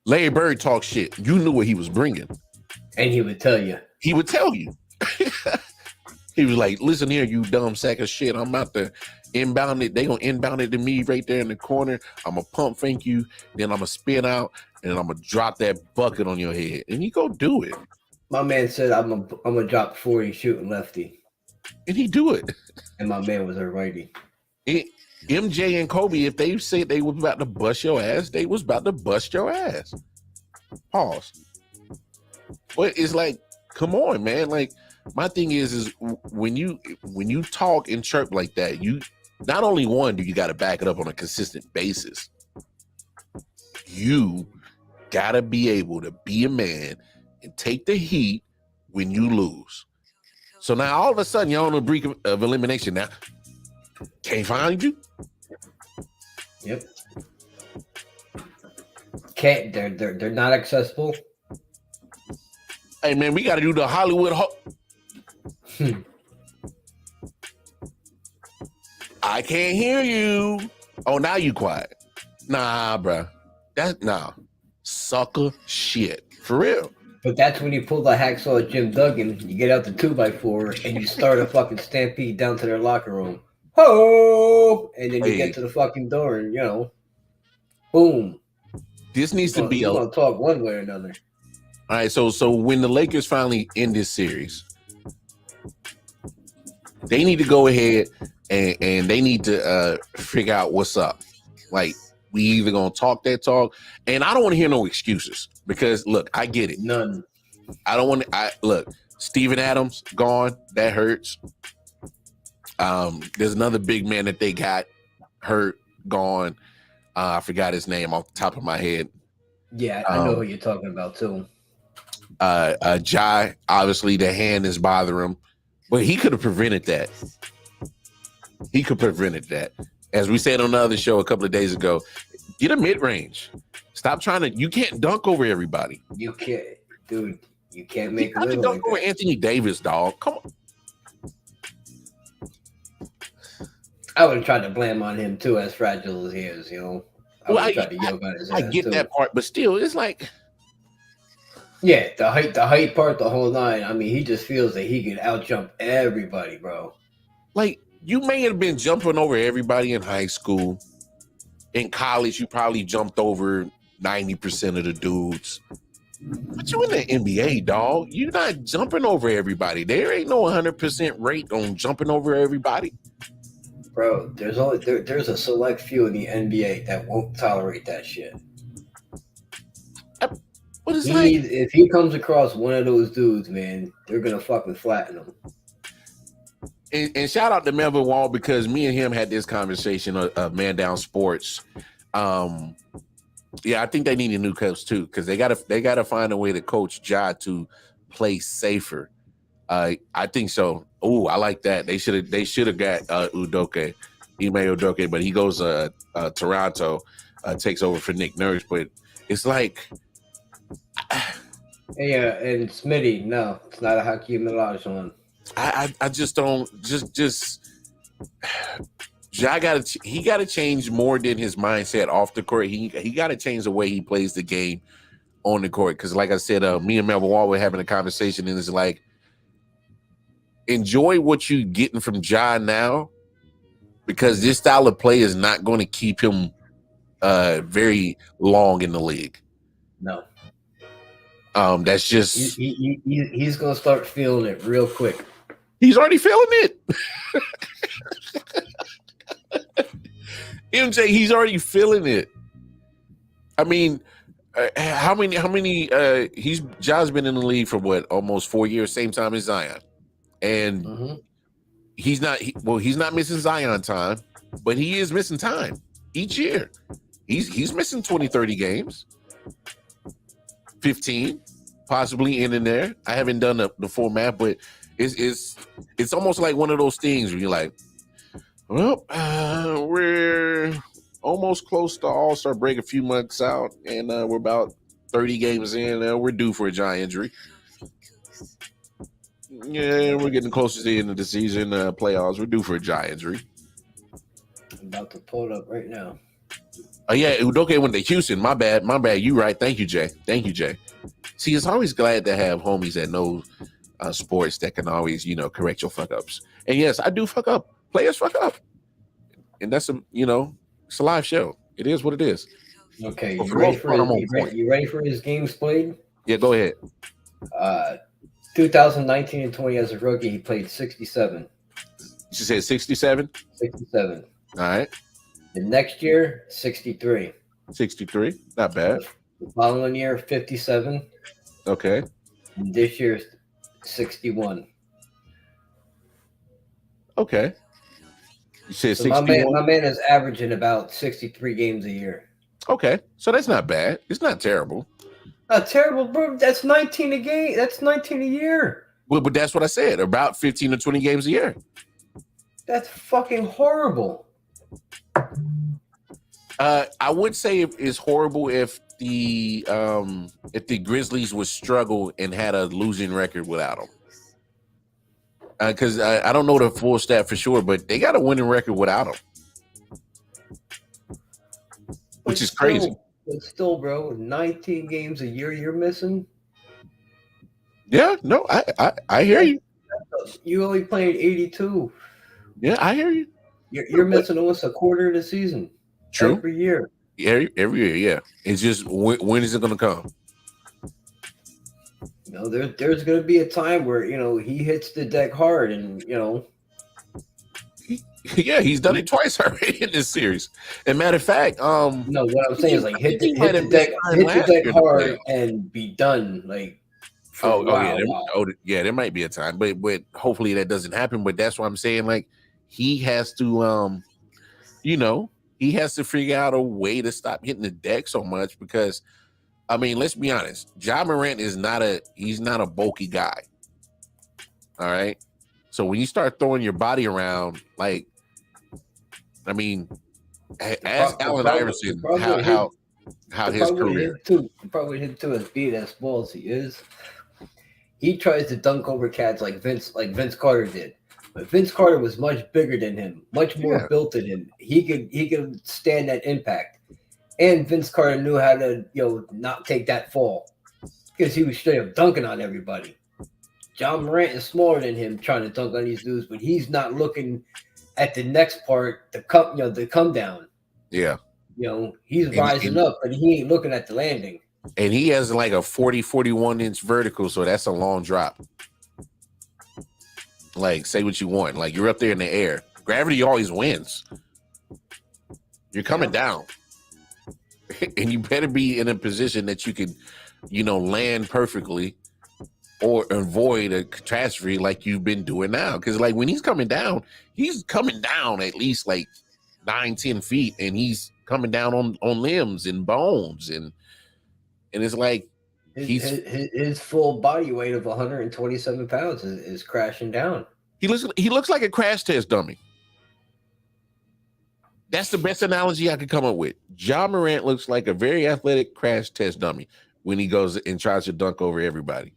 Larry Bird talk shit. You knew what he was bringing, and he would tell you. He would tell you. He was like, "Listen here, you dumb sack of shit. I'm about to inbound it. They gonna inbound it to me right there in the corner. I'm gonna pump fake you, then I'm gonna spin out, and I'm gonna drop that bucket on your head, and you go do it." My man said, "I'm gonna drop 40 shooting lefty," and he do it. And my man was a righty. MJ and Kobe, if they said they was about to bust your ass, they was about to bust your ass. Pause. But it's like, come on, man. Like, my thing is when you talk and chirp like that, you not only do you got to back it up on a consistent basis, you got to be able to be a man and take the heat when you lose. So now all of a sudden you're on the brink of elimination now. Can't find you. Yep. Can't. They're not accessible. Hey man, we got to do the Hollywood. I can't hear you. Oh, now you quiet. Nah, bro. Sucker shit for real. But that's when you pull the hacksaw Jim Duggan. You get out the 2x4 and you start a fucking stampede down to their locker room. Oh, and then you get to the fucking door and, you know, boom. This needs to be. You want to talk one way or another. All right, so when the Lakers finally end this series, they need to go ahead and they need to figure out what's up. Like, we either gonna talk that talk, and I don't want to hear no excuses because look, I get it. None. I don't want to. Look, Steven Adams gone. That hurts. There's another big man that they got hurt, gone. I forgot his name off the top of my head. Yeah, I know who you're talking about too. Jai, obviously the hand is bothering him, but he could have prevented that. He could have prevented that. As we said on the other show a couple of days ago, get a mid-range. Stop trying to. You can't dunk over everybody. You can't, dude. You can't make a living living dunk like over that. Anthony Davis, dog. Come on. I would have tried to blame on him too, as fragile as he is. You know, I would have tried to yoke on his ass get too. that part, but still, it's like, yeah, the height part, the whole nine. I mean, he just feels that he can outjump everybody, bro. Like, you may have been jumping over everybody in high school. In college, you probably jumped over 90% of the dudes. But you in the NBA, dog. You're not jumping over everybody. There ain't no 100% rate on jumping over everybody. Bro, there's a select few in the NBA that won't tolerate that shit. What is like? If he comes across one of those dudes, man, they're gonna fucking flatten him. And shout out to Melvin Wall, because me and him had this conversation of Man Down Sports. Yeah, I think they need a new coach too, because they gotta find a way to coach Ja to play safer. I think so. Oh, I like that. They should have got Udoka, Ime Udoka, but he goes Toronto, takes over for Nick Nurse. But it's like, Yeah, and Smitty, no, it's not a Hakeem Olajuwon. I just don't Ja gotta change more than his mindset off the court. He gotta change the way he plays the game on the court. Because like I said, me and Melvin Wall were having a conversation, and it's like, enjoy what you're getting from Ja now, because this style of play is not going to keep him very long in the league. No. That's just he's gonna start feeling it real quick. He's already feeling it. MJ, he's already feeling it. I mean, how many Ja's been in the league for what, almost 4 years, same time as Zion. And he's not missing Zion time, but he is missing time each year. He's missing 20, 30 games. 15, possibly in there. I haven't done the full math, but it's almost like one of those things where you're like, well, we're almost close to All-Star break, a few months out, and we're about 30 games in. We're due for a giant injury. Yeah, we're getting closer to the end of the season, playoffs. We're due for a giant injury. I'm about to pull it up right now. Oh yeah, Udoka went to Houston. My bad. You right. Thank you, Jay. See, it's always glad to have homies that know sports that can always, correct your fuck ups. And yes, I do fuck up. Players fuck up, and that's it's a live show. It is what it is. Okay, you ready for his games played? Yeah, go ahead. 2019 and 20 as a rookie, he played 67. She said 67? 67. All right. The next year, 63. 63, not bad. The following year, 57. Okay. And this year, 61. Okay. You said so 61? my man is averaging about 63 games a year. Okay, so that's not bad. It's not terrible. Not terrible, bro. That's 19 a game. That's 19 a year. Well, but that's what I said. About 15 to 20 games a year. That's fucking horrible. I would say it's horrible if the Grizzlies would struggle and had a losing record without him. Because I don't know the full stat for sure, but they got a winning record without him, which is crazy. But still, bro, 19 games a year you're missing. Yeah, no, I hear you. You only played 82. Yeah, I hear you. You're missing almost a quarter of the season. True. Every year. Every year, yeah. It's just when is it going to come? There's going to be a time where he hits the deck hard, and yeah, he's done it twice already in this series. And matter of fact, no, what I'm saying is like hit the deck hard and be done. Like, there might be a time, but hopefully that doesn't happen. But that's what I'm saying. Like, he has to, he has to figure out a way to stop hitting the deck so much, because I mean, let's be honest. Ja Morant is he's not a bulky guy. All right. So when you start throwing your body around, like, I mean, ask Allen Iverson how his career. The problem with him too is being as small as he is. He tries to dunk over cats like Vince Carter did. But Vince Carter was much bigger than him, much more built than him. He could stand that impact. And Vince Carter knew how to, not take that fall. Because he was straight up dunking on everybody. John Morant is smaller than him trying to dunk on these dudes, but he's not looking at the next part, the come down. Yeah. He's rising up, but he ain't looking at the landing. And he has like a 41 inch vertical, so that's a long drop. Like, say what you want. Like, you're up there in the air. Gravity always wins. You're coming down. And you better be in a position that you can, land perfectly or avoid a catastrophe like you've been doing now. Because, like, when he's coming down at least like 9-10 feet, and he's coming down on limbs and bones, and it's like his full body weight of 127 pounds is crashing down. He looks like a crash test dummy. That's the best analogy I could come up with. Ja Morant looks like a very athletic crash test dummy when he goes and tries to dunk over everybody.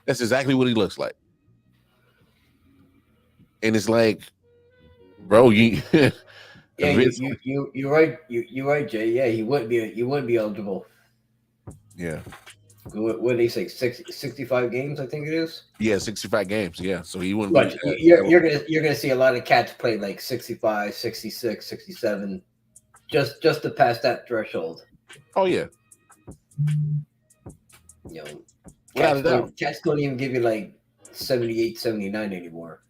That's exactly what he looks like. And it's like, bro, you you're right. You're right, Jay. Yeah, you wouldn't be eligible. Yeah. What do they say? 65 games, I think it is. Yeah, 65 games. Yeah, so he wouldn't. But you're gonna see a lot of cats play like 65, 66, 67, just to pass that threshold. Oh yeah. Cats don't even give you like 78, 79 anymore.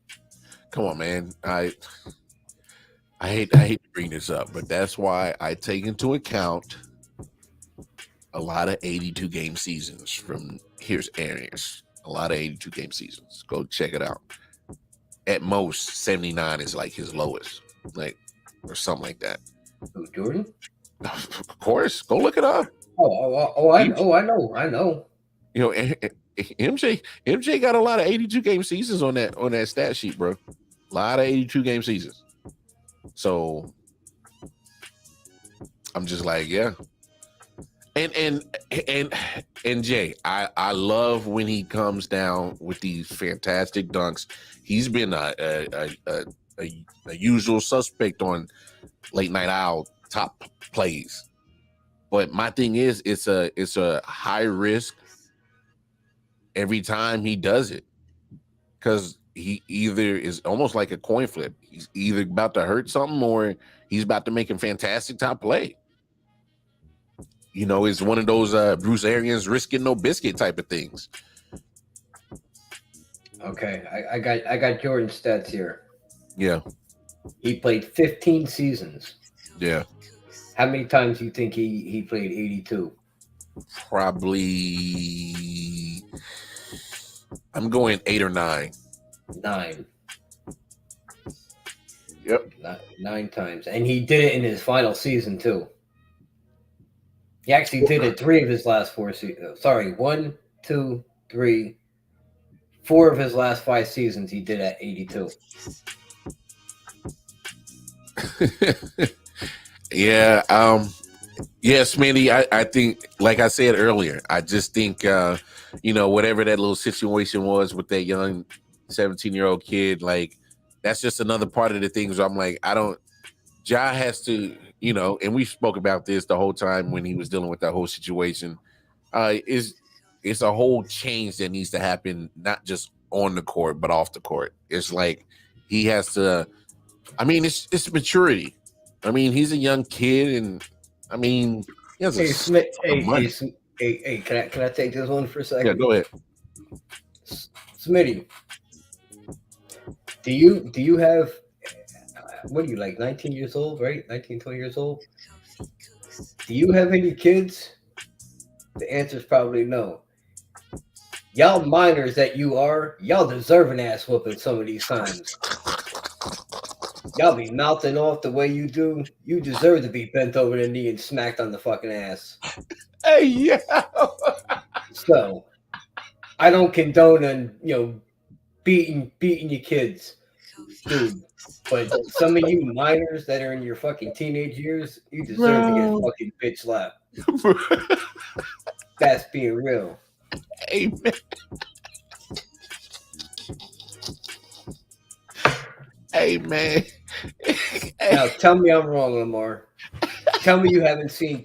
Come on, man. I hate to bring this up, but that's why I take into account a lot of 82 game seasons from here's Arias. A lot of 82 game seasons. Go check it out. At most, 79 is like his lowest, like, or something like that. Who, Jordan? Of course. Go look it up. I know. MJ got a lot of 82 game seasons on that stat sheet, bro. A lot of 82 game seasons. So I'm just like, yeah. And Jay, I love when he comes down with these fantastic dunks. He's been a usual suspect on Late Night Owl top plays. But my thing is, it's a high risk every time he does it, because he either is almost like a coin flip. He's either about to hurt something or he's about to make a fantastic top play. It's one of those Bruce Arians risking no biscuit type of things. Okay, I got Jordan's stats here. Yeah. He played 15 seasons. Yeah. How many times do you think he played 82? Probably, I'm going 8 or 9. 9. Yep. 9 times. And he did it in his final season, too. He actually did it 3 of his last 4 seasons. Sorry, 1, 2, 3, 4 of his last 5 seasons he did at 82. Yeah. Yeah, Smitty, I think, like I said earlier, I just think, whatever that little situation was with that young 17-year-old kid, like, that's just another part of the things where I'm like, Ja has to, and we spoke about this the whole time when he was dealing with that whole situation. It's a whole change that needs to happen, not just on the court, but off the court. It's like he has to, it's maturity. He's a young kid, and he has hey, Smith, hey, can I take this one for a second? Yeah, go ahead. Smitty, do you have, what are you, like 19 years old, right? 19, 20 years old? Do you have any kids? The answer is probably no. Y'all minors that y'all deserve an ass whooping some of these times. Y'all be mouthing off the way you do. You deserve to be bent over the knee and smacked on the fucking ass. Hey, yeah. So I don't condone on beating your kids, dude. But some of you minors that are in your fucking teenage years, you deserve to get Bro. fucking bitch slapped. That's being real. Hey, man. Hey, man. Now tell me I'm wrong, Lamar. Tell me you haven't seen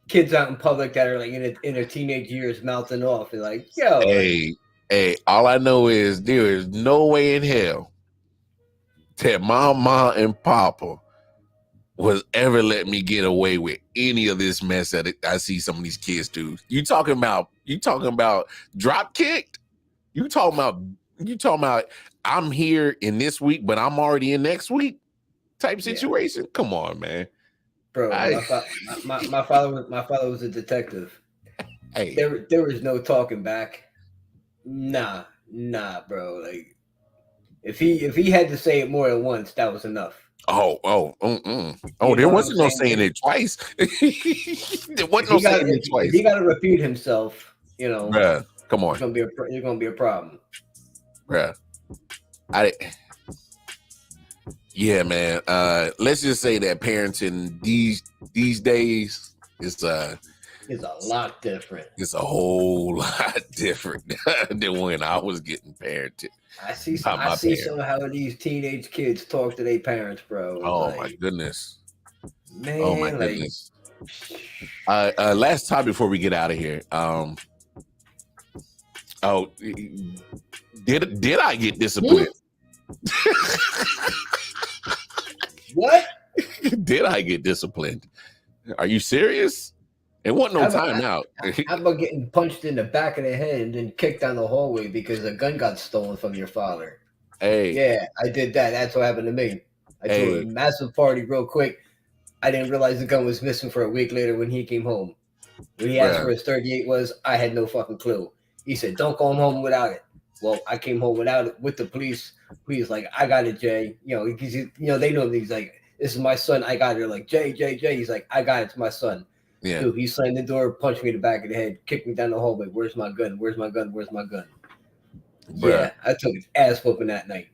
kids out in public that are like in their teenage years mouthing off and like, yo, like, Hey, all I know is there is no way in hell that Mama and Papa was ever let me get away with any of this mess that I see some of these kids do. You talking about drop kicked? You talking about I'm here in this week, but I'm already in next week type situation? Yeah. Come on, man. Bro, my father was a detective. Hey, there was no talking back. Nah, bro. Like if he had to say it more than once, that was enough. Oh, there wasn't no saying it twice. There wasn't no saying it twice. If he got to repeat himself, bruh, come on, it's gonna be a problem, bruh. Yeah, man. Let's just say that parenting these days is a lot different. It's a whole lot different than when I was getting parented. I see some of these teenage kids talk to their parents, bro. Oh my goodness, man! Oh my goodness. Last time before we get out of here, did I get disciplined? What? Did I get disciplined? Are you serious? It wasn't no time out. How about getting punched in the back of the head and then kicked down the hallway because a gun got stolen from your father? Hey. Yeah, I did that. That's what happened to me. I threw a massive party real quick. I didn't realize the gun was missing for a week later when he came home. When he asked where his 38 was, I had no fucking clue. He said, don't come home without it. Well, I came home without it with the police. He's like, I got it, Jay. Because they know he's like, this is my son. I got it. Like, Jay. He's like, I got it. It's my son. Yeah. Dude, he slammed the door, punched me in the back of the head, kicked me down the hallway. Where's my gun? Where's my gun? Where's my gun? Bruh. Yeah, I took his ass whooping that night.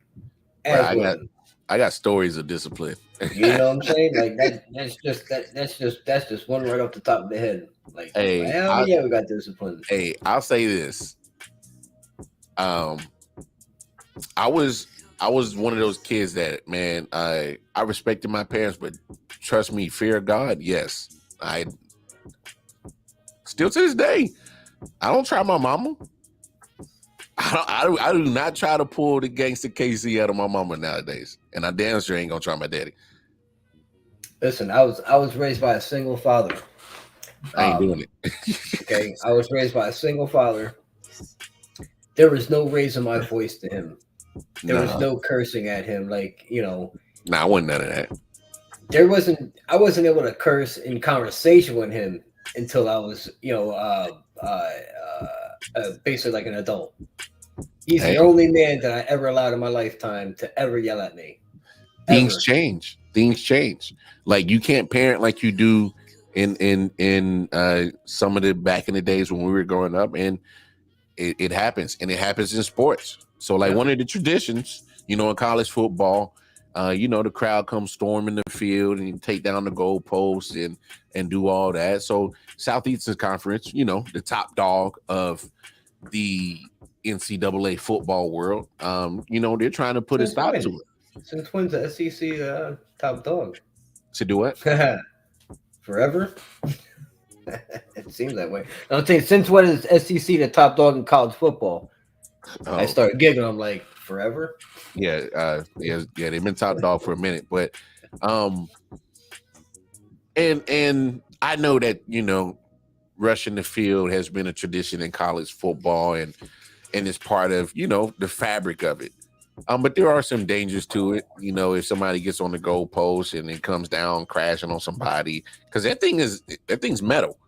I got stories of discipline. You know what I'm saying? Like that's just one right off the top of the head. Like, yeah, we got discipline. Hey, I'll say this. I was one of those kids that, man, I respected my parents, but trust me, fear of God, yes. I still to this day, I don't try my mama. I do not try to pull the gangster KC out of my mama nowadays, and I damn sure ain't gonna try my daddy. Listen, I was raised by a single father. I ain't doing it. Okay, I was raised by a single father. There was no raising my voice to him. There was no cursing at him, like I wasn't none of that. I wasn't able to curse in conversation with him until I was, basically like an adult. He's the only man that I ever allowed in my lifetime to ever yell at me. Things change. Like you can't parent like you do in some of the back in the days when we were growing up, and it happens, and it happens in sports. So like one of the traditions, in college football, the crowd comes storming the field and you take down the goalposts and do all that. So Southeastern Conference, the top dog of the NCAA football world, they're trying to put a stop to it. Since when's the SEC top dog? To do what? Forever? It seems that way. I'm saying, since when is SEC the top dog in college football? Oh. I started giggling. I'm like, forever? Yeah, they've been top dog for a minute, but and I know that rushing the field has been a tradition in college football, and it's part of the fabric of it. But there are some dangers to it. If somebody gets on the goalpost and it comes down crashing on somebody, because that thing's metal.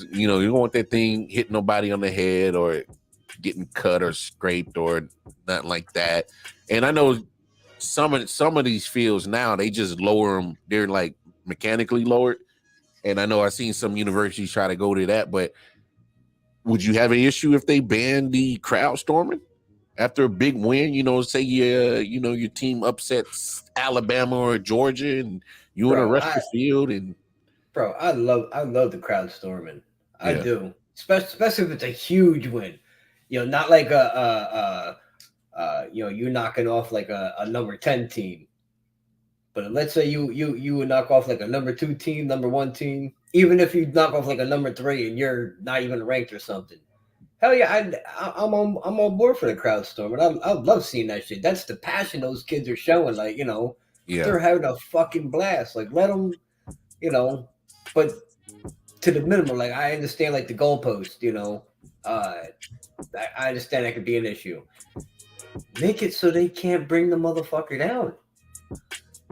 You don't want that thing hitting nobody on the head or getting cut or scraped or nothing like that. And I know some of these fields now, they just lower them. They're like mechanically lowered, And I know I've seen some universities try to go to that, but would you have an issue if they banned the crowd storming after a big win? You know, say your team upsets Alabama or Georgia, and you want to rush the field and. Bro, I love the crowd storming. I Yeah. do, especially if it's a huge win. Not like you knocking off like a number 10 team. But let's say you would knock off like a number 2 team, number 1 team, even if you knock off like a number 3 and you're not even ranked or something. Hell yeah, I'm on board for the crowd storming. I love seeing that shit. That's the passion those kids are showing. Like they're having a fucking blast. Like let them, but to the minimum. Like I understand like the goalpost. I understand that could be an issue. Make it so they can't bring the motherfucker down.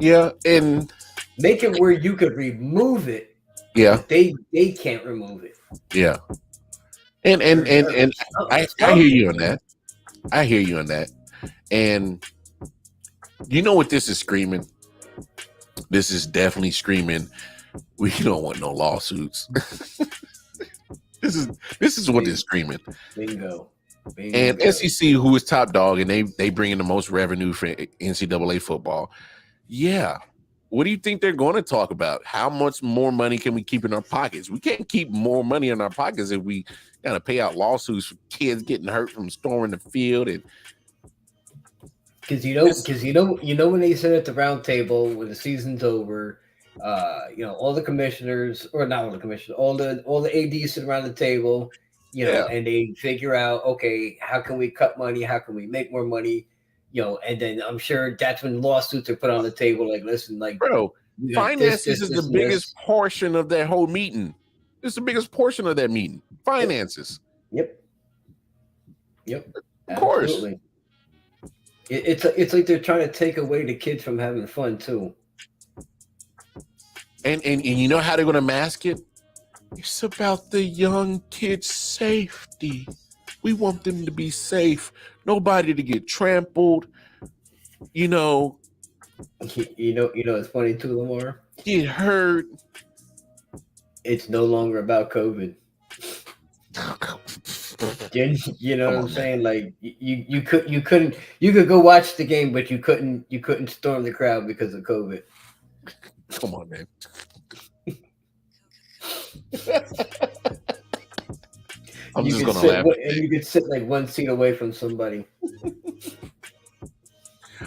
Yeah, and make it where you could remove it. Yeah, they can't remove it. Yeah, and I hear you on that. I hear you on that. And you know what this is screaming? This is definitely screaming. We don't want no lawsuits. This is what they're screaming. Bingo. And SEC, who is top dog, and they bring in the most revenue for NCAA football. Yeah. What do you think they're going to talk about? How much more money can we keep in our pockets? We can't keep more money in our pockets if we got to pay out lawsuits for kids getting hurt from storming the field. And because when they sit at the round table when the season's over, all the commissioners, or not all the commissioners, all the ADs sit around the table, and they figure out, okay, how can we cut money? How can we make more money? And then I'm sure that's when lawsuits are put on the table. Like, listen, like, bro, finances is the biggest portion of that whole meeting. It's the biggest portion of that meeting. Finances. Yep. Of course. It's like they're trying to take away the kids from having fun too. And you know how they're going to mask it? It's about the young kids' safety. We want them to be safe. Nobody to get trampled. It's funny too, Lamar. Get hurt. It's no longer about COVID. You know what I'm saying? Like you could go watch the game, but you couldn't storm the crowd because of COVID. Come on, man. You could sit like one seat away from somebody.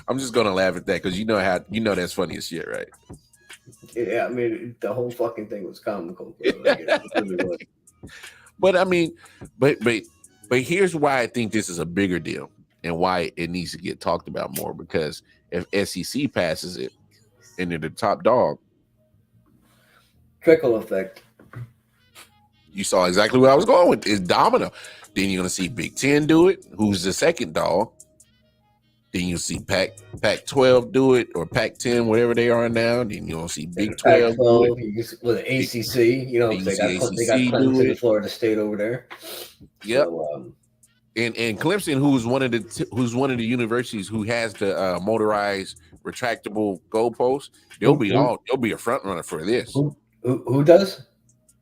I'm just gonna laugh at that because you know that's funny as shit, right? Yeah, I mean the whole fucking thing was comical. It really was. But I mean, but here's why I think this is a bigger deal and why it needs to get talked about more. Because if SEC passes it and they're the top dog, trickle effect. You saw exactly where I was going with. It's domino. Then you're gonna see Big Ten do it. Who's the second dog? Then you'll see Pac-12 do it, or Pac-10, whatever they are now. Then you'll see Big 12 do it. With the ACC, they got Clemson and Florida State over there. Yep. So, and Clemson, who's one of the universities who has the motorized retractable goalposts, they'll be a front runner for this. Who does?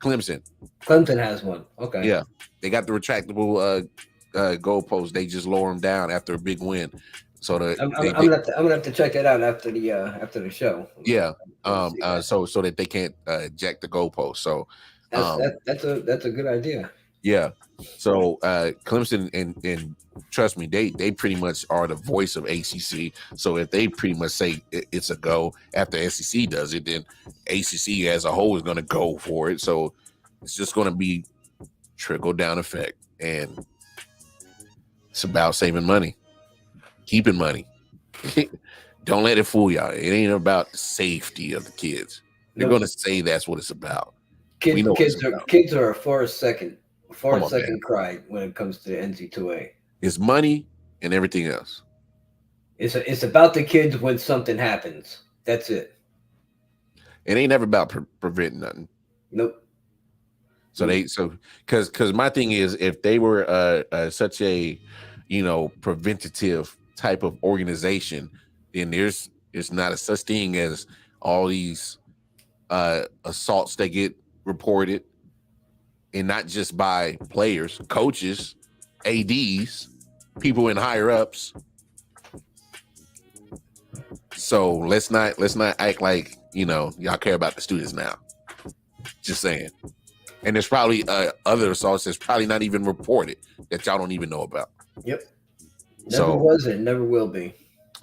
Clemson. Clemson has one. Okay. Yeah, they got the retractable goalposts. They just lower them down after a big win. So I'm gonna have to check that out after the show. Yeah. So that they can't eject the goalpost. So that's a good idea. Yeah. So Clemson and trust me, they pretty much are the voice of ACC. So if they pretty much say it's a go after SEC does it, then ACC as a whole is going to go for it. So it's just going to be trickle down effect, and it's about saving money, keeping money. Don't let it fool y'all. It ain't about the safety of the kids. They're going to say that's what it's about. Kids are a far second cry when it comes to the NC2A. It's money and everything else. It's about the kids when something happens. That's it. It ain't ever about preventing nothing. Nope. So because my thing is, if they were such a preventative type of organization, then there's not a such thing as all these assaults that get reported, and not just by players, coaches, ADs, people in higher ups. So let's not act like, you know, y'all care about the students now. Just saying. And there's probably other assaults that's probably not even reported that y'all don't even know about. Yep. Never was and never will be.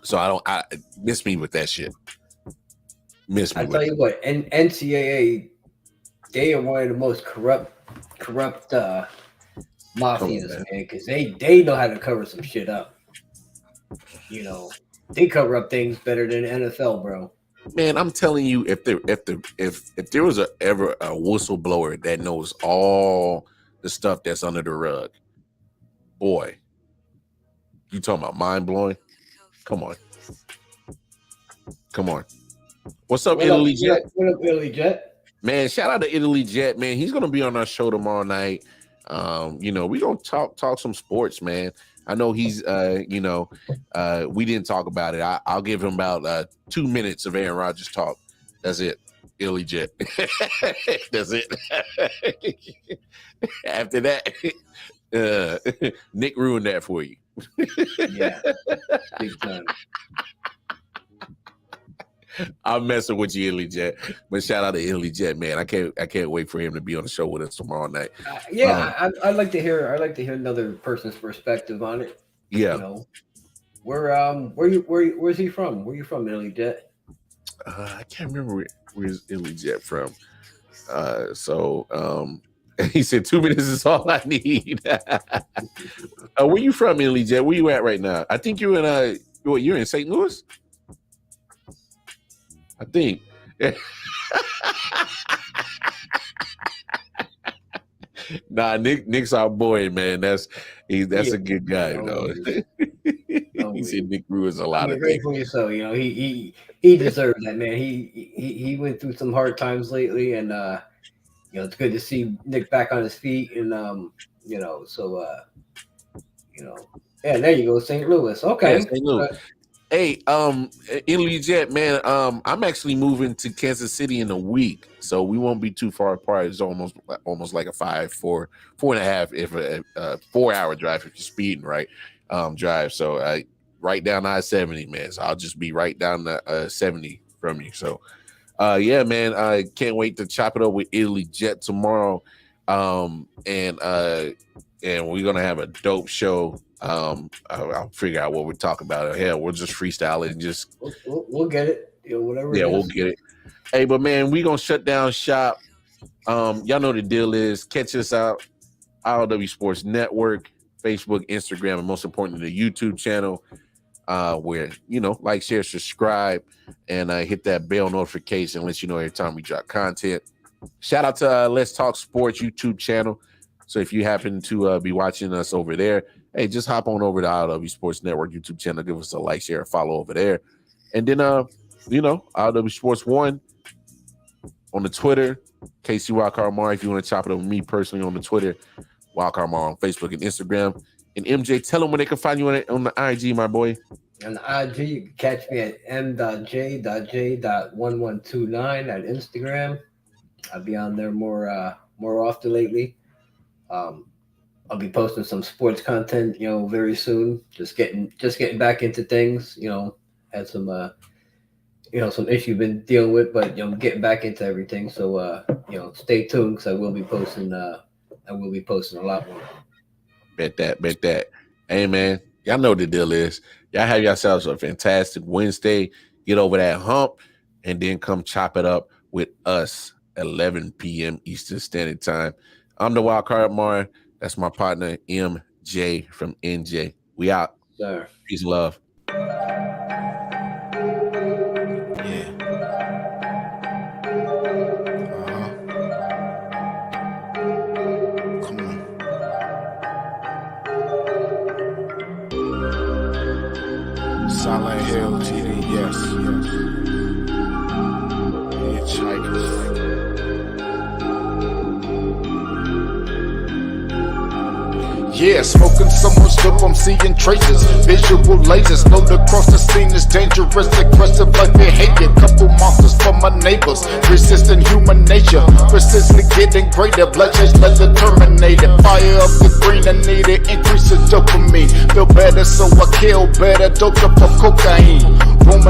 So I miss me with that shit. Miss me. I tell you what, NCAA, they are one of the most corrupt mafias, man, because they know how to cover some shit up. You know, they cover up things better than the NFL, bro. Man, I'm telling you, if there was ever a whistleblower that knows all the stuff that's under the rug, boy, you talking about mind blowing? Come on. What's up, Italy Jet? What up, Italy Jet? Man, shout out to Italy Jet, man. He's gonna be on our show tomorrow night. You know, we're gonna talk some sports, man. I know he's we didn't talk about it. I'll give him about 2 minutes of Aaron Rodgers talk. That's it. Italy Jet. That's it. After that, Nick ruined that for you. Yeah. Big time. I'm messing with you, Italy Jet, but shout out to Italy Jet, man. I can't wait for him to be on the show with us tomorrow night. I'd like to hear another person's perspective on it. Yeah. You know, where's he from? Where you from, Italy Jet? I can't remember where's Italy Jet from. He said 2 minutes is all I need. Where you from, Italy Jet? Where you at right now? I think you're in St. Louis. I think. Nah, Nick's our boy, man. That's a good guy, though. He said Nick ruins a lot of things. So, you know, he deserves that, man. He went through some hard times lately, and you know, it's good to see Nick back on his feet, and you know, so yeah, there you go, St. Louis. Okay. Yeah, St. Louis. Hey, Italy Jet, man. I'm actually moving to Kansas City in a week, so we won't be too far apart. It's almost like a 4.5, if a 4-hour drive if you're speeding, right? Drive. So right down I-70, man. So I'll just be right down the 70 from you. So, yeah, man. I can't wait to chop it up with Italy Jet tomorrow. And we're gonna have a dope show. I'll figure out what we're talking about. Hell, we'll just freestyle it and just we'll get it. You know, whatever. Yeah, we'll get it. Hey, but man, we gonna shut down shop. Y'all know the deal is catch us out I.O.W Sports Network, Facebook, Instagram, and most importantly, the YouTube channel. Where like, share, subscribe, and hit that bell notification, let you know every time we drop content. Shout out to Let's Talk Sports YouTube channel. So if you happen to be watching us over there, hey, just hop on over to I.O.W Sports Network YouTube channel. Give us a like, share, follow over there. And then, I.O.W Sports 1 on the Twitter. KC Wildcard Mar, if you want to chop it up with me personally on the Twitter. Wildcard Mar on Facebook and Instagram. And MJ, tell them where they can find you on the IG, my boy. On the IG, you can catch me at m.j.j.1129 at Instagram. I'll be on there more often lately. I'll be posting some sports content, very soon. Just getting back into things. Had some some issue been dealing with, but getting back into everything. So stay tuned because I will be posting a lot more. Bet that. Hey man, y'all know what the deal is. Y'all have yourselves a fantastic Wednesday. Get over that hump, and then come chop it up with us at 11 p.m. Eastern Standard Time. I'm the Wildcard Mar. That's my partner, MJ from NJ. We out. Sir. Peace and love. Silent Hill TV, yes. Hitchhikers. Yeah, smoking so much dope, I'm seeing traces. Visual lasers, load across the scene is dangerous, aggressive like behavior. Couple monsters for my neighbors, resisting human nature, persistently getting greater. Bloodshed like the Terminator. Fire up the green, I need it, increase the dopamine. Feel better, so I kill better. Doped up for cocaine. Boom.